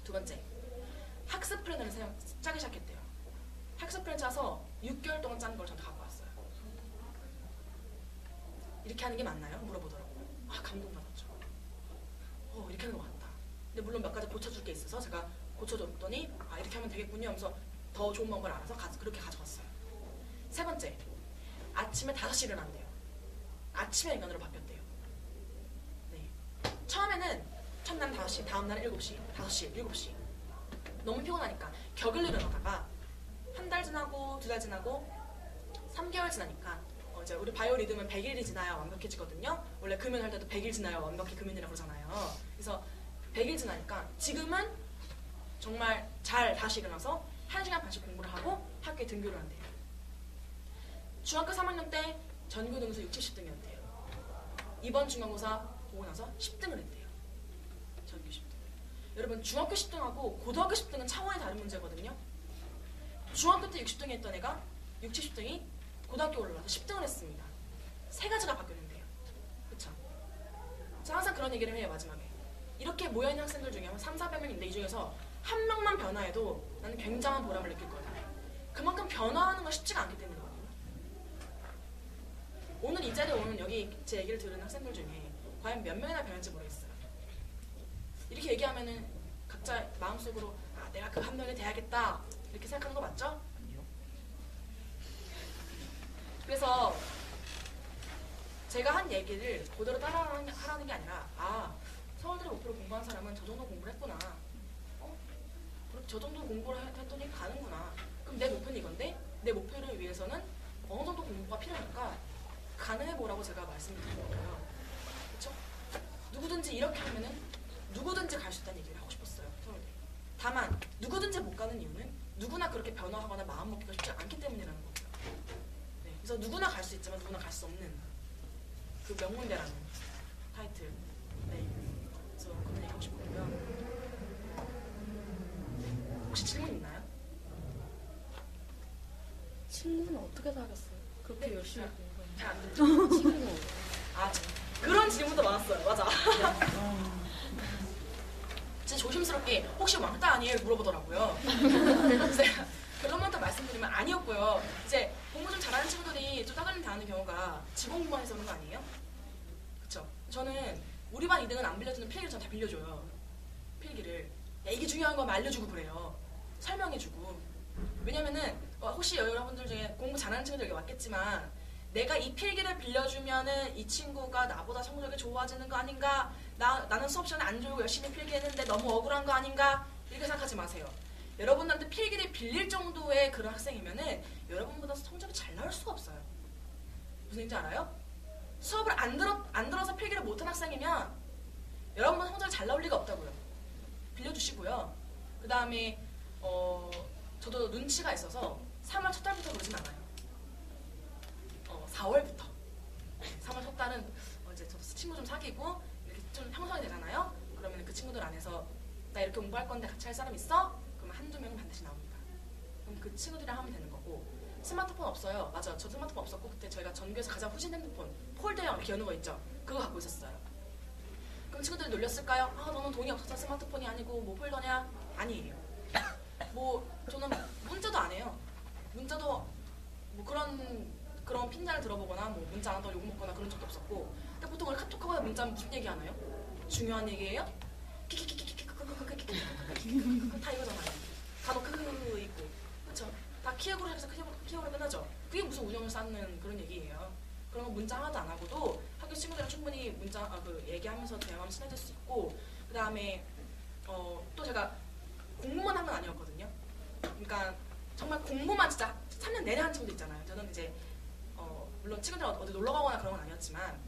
두 번째, 학습 플랜을 짜기 시작했대요. 학습 플랜 짜서 6개월 동안 짠 걸 저한테 갖고 왔어요. 이렇게 하는 게 맞나요? 물어보더라고요. 아, 감동받았죠. 이렇게 하는 것 같다. 근데 물론 몇 가지 고쳐줄 게 있어서 제가 고쳐줬더니 아, 이렇게 하면 되겠군요 하면서 더 좋은 방법을 알아서 그렇게 가져갔어요. 세 번째, 아침에 5시에 일어난대요. 아침에 인간으로 바뀌었대요. 네. 처음에는 첫날은 5시, 다음날은 7시, 5시, 7시. 너무 피곤하니까 격일로 일어나다가 한 달 지나고 2달 지나고 3개월 지나니까 이제 우리 바이오 리듬은 100일이 지나야 완벽해지거든요. 원래 금연 할 때도 100일 지나야 완벽히 금연이라고 그러잖아요. 그래서 100일 지나니까 지금은 정말 잘 다시 일어나서 1시간 반씩 공부를 하고 학교에 등교를 한대요. 중학교 3학년 때 전교 등수 60, 70등이었대요. 이번 중간고사 보고 나서 10등을 했대요. 전교 10등. 여러분 중학교 10등하고 고등학교 10등은 차원이 다른 문제거든요. 중학교 때 60등이 했던 애가 60, 70등이 고등학교 올라가서 10등을 했습니다. 3가지가 바뀌었는데요. 그쵸? 제가 항상 그런 얘기를 해요. 마지막에. 이렇게 모여있는 학생들 중에 한 300~400명인데 이 중에서 한 명만 변화해도 나는 굉장한 보람을 느낄 거예요. 그만큼 변화하는 건 쉽지가 않기 때문이거든요. 오늘 이 자리에 오는 여기 제 얘기를 들은 학생들 중에 과연 몇 명이나 변할지 모르겠어요. 이렇게 얘기하면은 각자 마음속으로 아, 내가 그 한 명이 돼야겠다 이렇게 생각하는 거 맞죠? 그래서 제가 한 얘기를 그대로 따라하라는 게 아니라 아, 서울대를 목표로 공부한 사람은 저 정도 공부를 했구나. 저 정도 공부를 했더니 가는구나. 그럼 내 목표는 이건데 내 목표를 위해서는 어느 정도 공부가 필요하니까 가능해보라고 제가 말씀드리는 거예요. 그렇죠? 누구든지 이렇게 하면은 누구든지 갈 수 있다는 얘기를 하고 싶었어요. 서울대. 다만 누구든지 못 가는 이유는 누구나 그렇게 변화하거나 마음먹기가 쉽지 않기 때문이라는 거고요. 네, 그래서 누구나 갈 수 있지만 누구나 갈 수 없는 그 명문대라는 타이틀. 네, 그래서 그런 얘기 하고 싶었고요. 혹시 질문 있나요? 친구는 어떻게 사귀었어요? 그렇게 네. 열심히 공부했는데. 잘 안 들죠? 친구. 아, 그런 질문도 많았어요. 맞아. 진짜 조심스럽게 혹시 왕따 아니에요? 물어보더라고요. 그래서 제가 결론부터 말씀드리면 아니었고요. 이제 공부 좀 잘하는 친구들이 좀 따돌림 당하는 경우가 지공 공부만 해서 그런 거 아니에요? 그쵸? 저는 우리 반 2등은 안 빌려주는 필기를 전 다 빌려줘요. 필기를. 야, 이게 중요한 거 알려주고 그래요. 설명해주고. 왜냐면은 혹시 여러분들 중에 공부 잘하는 친구들 여기 왔겠지만 내가 이 필기를 빌려주면은 이 친구가 나보다 성적이 좋아지는 거 아닌가? 나는 수업 시간에 안 졸고 열심히 필기했는데 너무 억울한 거 아닌가? 이렇게 생각하지 마세요. 여러분한테 필기를 빌릴 정도의 그런 학생이면은 여러분보다 성적이 잘 나올 수가 없어요. 무슨 얘기인지 알아요? 수업을 안 들어서 필기를 못한 학생이면 여러분보다 성적이 잘 나올 리가 없다고요. 빌려주시고요. 그 다음에 저도 눈치가 있어서 3월 첫 달부터 그러진 않아요. 4월부터. 3월 첫 달은 이제 저도 친구 좀 사귀고 이렇게 좀 형성이 되잖아요. 그러면 그 친구들 안에서 나 이렇게 공부할 건데 같이 할 사람 있어? 그러면 한두 명은 반드시 나옵니다. 그럼 그 친구들이랑 하면 되는 거고. 스마트폰 없어요. 맞아. 저 스마트폰 없었고 그때 저희가 전교에서 가장 후진 핸드폰 폴더형 이렇게 여는 거 있죠. 그거 갖고 있었어요. 그럼 친구들이 놀렸을까요? 아, 너는 돈이 없어서 스마트폰이 아니고 뭐 폴더냐? 아니에요. 저는 문자도 안 해요. 문자도 뭐 그런 핀잔을 들어보거나 뭐 문자 안 한다고 욕먹거나 그런 적도 없었고. 근데 보통 우리 카톡하고 문자는 무슨 얘기 하나요? 중요한 얘기예요? 다 이거잖아요. 단어 크크 있고. 그쵸? 다 키역으로 해서 키역으로 끝나죠? 그게 무슨 운영을 쌓는 그런 얘기예요. 그런 거 문자 하나도 안 하고도 학교 친구들이랑 충분히 얘기하면서 대화하면 친해질 수 있고, 그 다음에 또 제가 공부만 한 건 아니었거든요. 그러니까 정말 공부만 진짜 3년 내내 한 친구도 있잖아요. 저는 이제 물론 친구들 어디 놀러 가거나 그런 건 아니었지만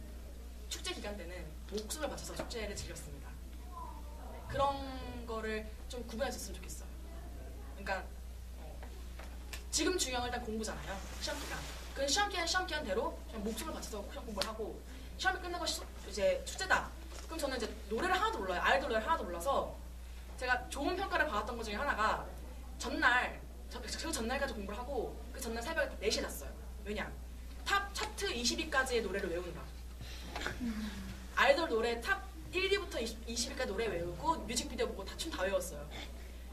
축제 기간 때는 목숨을 바쳐서 축제를 즐겼습니다. 네, 그런 거를 좀 구분할 수 있으면 좋겠어요. 그러니까 지금 중요한 건 일단 공부잖아요. 시험 기간. 그 시험 기간대로 그냥 목숨을 바쳐서 시험 공부를 하고 시험이 끝나고 이제 축제다. 그럼 저는 이제 노래를 하나도 몰라요. 아이돌 노래를 하나도 몰라서 제가 좋은 평가를 받았던 것 중에 하나가 그 전날까지 공부를 하고 그 전날 새벽 4시에 잤어요. 왜냐? 탑 차트 20위까지의 노래를 외운다. 아이돌 노래 탑 1위부터 20위까지 노래 외우고 뮤직비디오 보고 다 춤 다 외웠어요.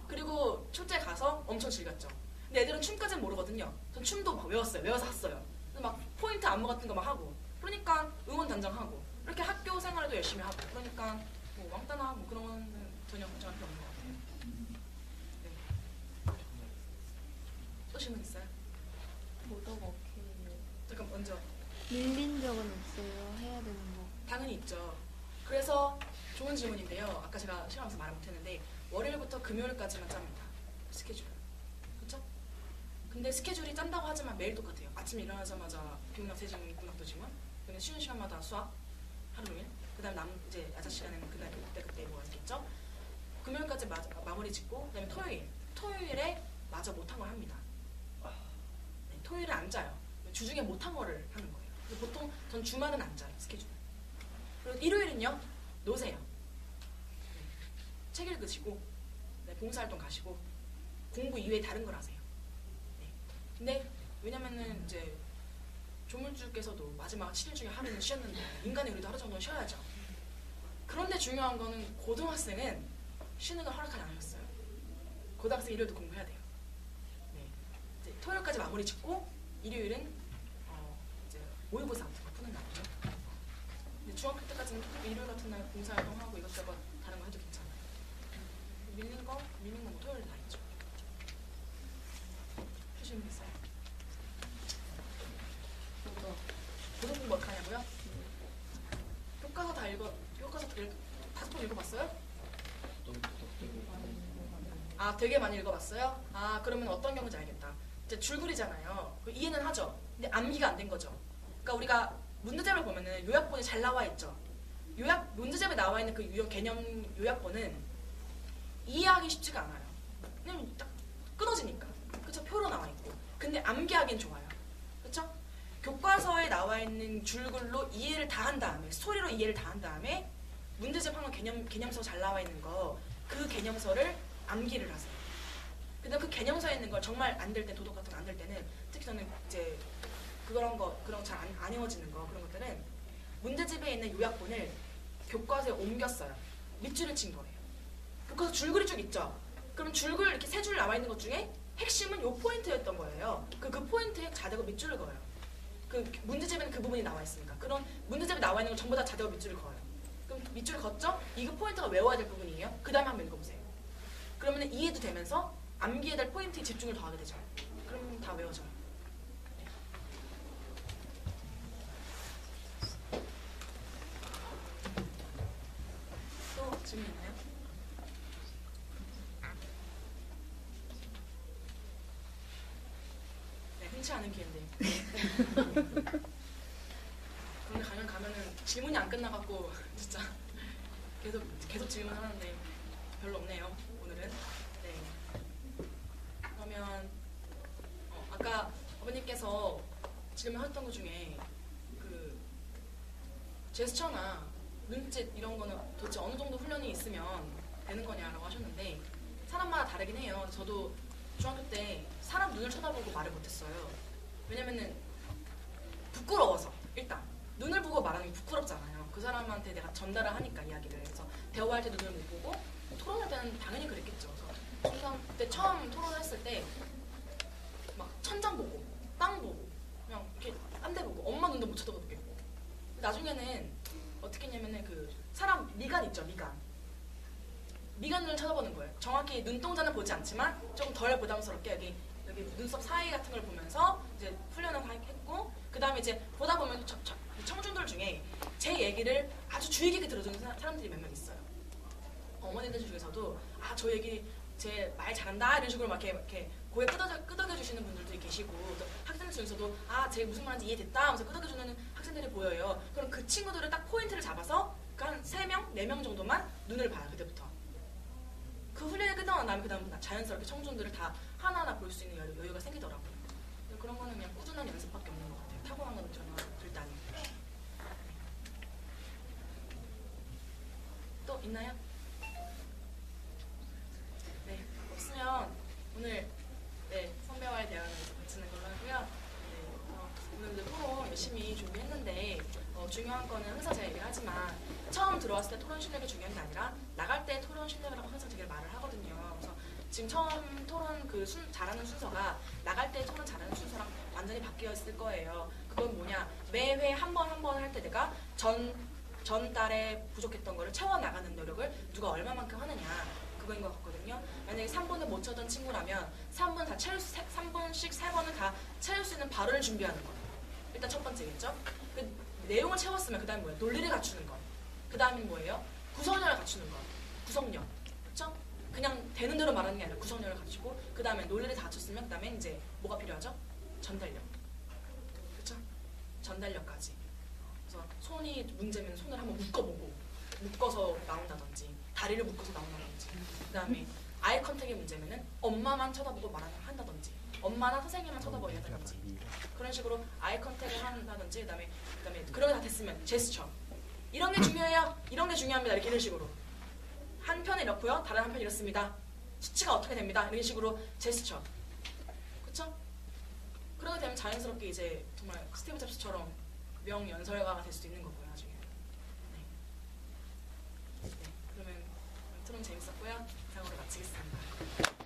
그리고 축제 가서 엄청 즐겼죠. 근데 애들은 춤까지는 모르거든요. 전 춤도 막 외웠어요. 외워서 샀어요. 막 포인트 안무 같은 거 막 하고 그러니까 응원 단장하고 이렇게 학교 생활에도 열심히 하고 그러니까 뭐 왕따나 뭐 그런 거는 전혀 걱정할 필요 없는 것 같아요. 네. 또 질문 있어요? 어떻게 잠깐 먼저. 밀린 적은 없어요? 해야 되는 거. 당연히 있죠. 그래서 좋은 질문인데요. 아까 제가 시험하면서 말을 못했는데 월요일부터 금요일까지만 짭니다. 스케줄. 그렇죠? 근데 스케줄이 짠다고 하지만 매일 똑같아요. 아침에 일어나자마자 비문학, 세진, 문학도 지문. 근데 쉬는 시간마다 수학 하루 종일. 그다음 이제 야자 시간에는 그때 뭐가 있겠죠? 금요일까지 마무리 짓고 그다음에 토요일에 마저 못한 걸 합니다. 네, 토요일에 안 짜요. 주중에 못한 거를 하는 거예요. 보통 전 주말은 안 짜요. 스케줄. 그리고 일요일은요 노세요. 네, 책 읽으시고 네, 봉사활동 가시고 공부 이외에 다른 걸 하세요. 네. 근데 왜냐면은 이제 조물주께서도 마지막 7일 중에 하루는 쉬었는데 인간의 우리도 하루 정도는 쉬어야죠. 그런데 중요한 거는 고등학생은 쉬는 걸 허락하지 않으셨어요. 고등학생 일요일도 공부해야 돼요. 네. 이제 토요일까지 마무리 짓고 일요일은 이제 모의고사 같은 거 푸는 날이죠. 근데 중학교 때까지는 일요일 같은 날 봉사활동하고 이것저것 다른 거 해도 괜찮아요. 밀린 거 뭐 토요일에 다 있죠. 휴식 있어요? 고등 공부 어떻게 하냐고요? 교과서 교과서 5번 읽어봤어요? 아, 되게 많이 읽어봤어요? 아, 그러면 어떤 경우인지 알겠다. 이제 줄거리잖아요. 이해는 하죠. 근데 암기가 안 된 거죠. 그러니까 우리가 문제집을 보면은 요약본이 잘 나와 있죠. 문제집에 나와 있는 그 개념 요약본은 이해하기 쉽지가 않아요. 그냥 딱 끊어지니까. 그쵸? 표로 나와 있고. 근데 암기하기는 좋아요. 그쵸? 교과서에 나와 있는 줄글로 이해를 다 한 다음에, 스토리로 이해를 다 한 다음에, 문제집 한번 개념서 잘 나와 있는 거, 그 개념서를 암기를 하세요. 근데 그 개념서에 있는 걸 정말 안 될 때, 도덕 같은 거 안 될 때는, 특히 저는 이제 그런 잘 안 외워지는 거, 그런 것들은 문제집에 있는 요약본을 교과서에 옮겼어요. 밑줄을 친 거예요. 교과서 줄글이 쭉 있죠? 그럼 줄글 이렇게 3줄 나와 있는 것 중에 핵심은 요 포인트였던 거예요. 그 포인트에 자대고 밑줄을 그어요. 그 문제집에는 그 부분이 나와 있으니까. 그런 문제집에 나와 있는 건 전부 다 자대고 밑줄을 그어요. 그럼 밑줄을 걷죠? 이거 포인트가 외워야 될 부분이에요. 그 다음에 한번 읽어보세요. 그러면 이해도 되면서 암기해야 될 포인트에 집중을 더하게 되죠. 그럼 다 외워져요. 또 질문 있나요? 네, 흔치 않은 기회인데. 그런데 가면은 질문이 안 끝나갖고 진짜 계속 질문하는데 별로 없네요. 오늘은. 네. 그러면 아까 어머님께서 질문하셨던 것 중에 그 제스처나 눈짓 이런 거는 도대체 어느 정도 훈련이 있으면 되는 거냐라고 하셨는데 사람마다 다르긴 해요. 저도 중학교 때 사람 눈을 쳐다보고 말을 못했어요. 왜냐면은 부끄러워서. 일단 눈을 보고 말하는 게 부끄럽잖아요. 그 사람한테 내가 전달을 하니까 이야기를. 그래서 대화할 때 눈을 못 보고 토론할 때는 당연히 그랬겠죠. 그래서 중상 때 처음 토론을 했을 때 막 천장 보고 땅 보고 그냥 이렇게 딴 데 보고 엄마 눈도 못 쳐다보겠고 나중에는 어떻게 했냐면은 그 사람 미간 있죠. 미간 눈을 쳐다보는 거예요. 정확히 눈동자는 보지 않지만 조금 덜 부담스럽게 여기 눈썹 사이 같은 걸 보면서 이제 훈련을 했고 그 다음에 이제 보다 보면 청중들 중에 제 얘기를 아주 주의 깊게 들어주는 사람들이 몇 명 있어요. 어머니들 중에서도 아, 저 얘기 제 말 잘한다 이런 식으로 막 이렇게 고개 끄덕여 주시는 분들도 계시고 또 학생들 중에서도 아, 제 무슨 말인지 이해됐다 하면서 끄덕여 주는 학생들이 보여요. 그럼 그 친구들을 딱 포인트를 잡아서 한 3명, 4명 정도만 눈을 봐요. 그때부터. 그 훈련이 끝나고 나면 그다음 자연스럽게 청중들을 다 하나하나 볼 수 있는 여유가 생기더라고요. 그런 거는 그냥 꾸준한 연습밖에 없는 것 같아요. 타고난 건 전혀 절대 아니고. 또 있나요? 네, 없으면 오늘 선배와의 대화를 마치는 걸로 하고요. 네, 오늘도 토론 열심히 준비했는데 중요한 거는 항상 제가 얘기를 하지만 처음 들어왔을 때 토론 실력이 중요한 게 아니라 나갈 때 토론 실력이라고 항상 제가 말을 하거든요. 그래서 지금 처음 토론 잘하는 순서가 나갈 때 토론 잘하는 순서랑 완전히 바뀌어 있을 거예요. 그건 뭐냐? 매회 한 번 할 때 내가 전달에 부족했던 거를 채워나가는 노력을 누가 얼마만큼 하느냐 그거인 것 같거든요. 만약에 3분을 못 채웠던 친구라면 3분씩 3번은 다 채울 수 있는 발언을 준비하는 거예요. 일단 첫 번째겠죠. 그 내용을 채웠으면 그 다음에 뭐예요? 논리를 갖추는 거. 그 다음에 뭐예요? 구성력을 갖추는 거. 구성력. 그렇죠? 그냥 되는 대로 말하는 게 아니라 구성력을 갖추고 그 다음에 논리를 다 갖췄으면 그 다음에 이제 뭐가 필요하죠? 전달력. 그렇죠? 전달력까지. 그래서 손이 문제면 손을 한번 묶어보고 묶어서 나온다든지 다리를 묶어서 나온다든지 그 다음에 아이 컨택의 문제면은 엄마만 쳐다보고 한다든지 엄마나 선생님만 쳐다보게 한다든지 그런 식으로 아이 컨택을 한다든지 그다음에 그런 게 다 됐으면 제스처 이런 게 중요해요. 이런 게 중요합니다. 이런 식으로 한 편을 이렇고요. 다른 한 편 이렇습니다. 수치가 어떻게 됩니다. 이런 식으로 제스처 그렇죠? 그러게 되면 자연스럽게 이제 정말 스티브 잡스처럼 명연설가가 될 수도 있는 거고요. 나중에. 네. 그러면 토론 재밌었고요. 이상으로 마치겠습니다.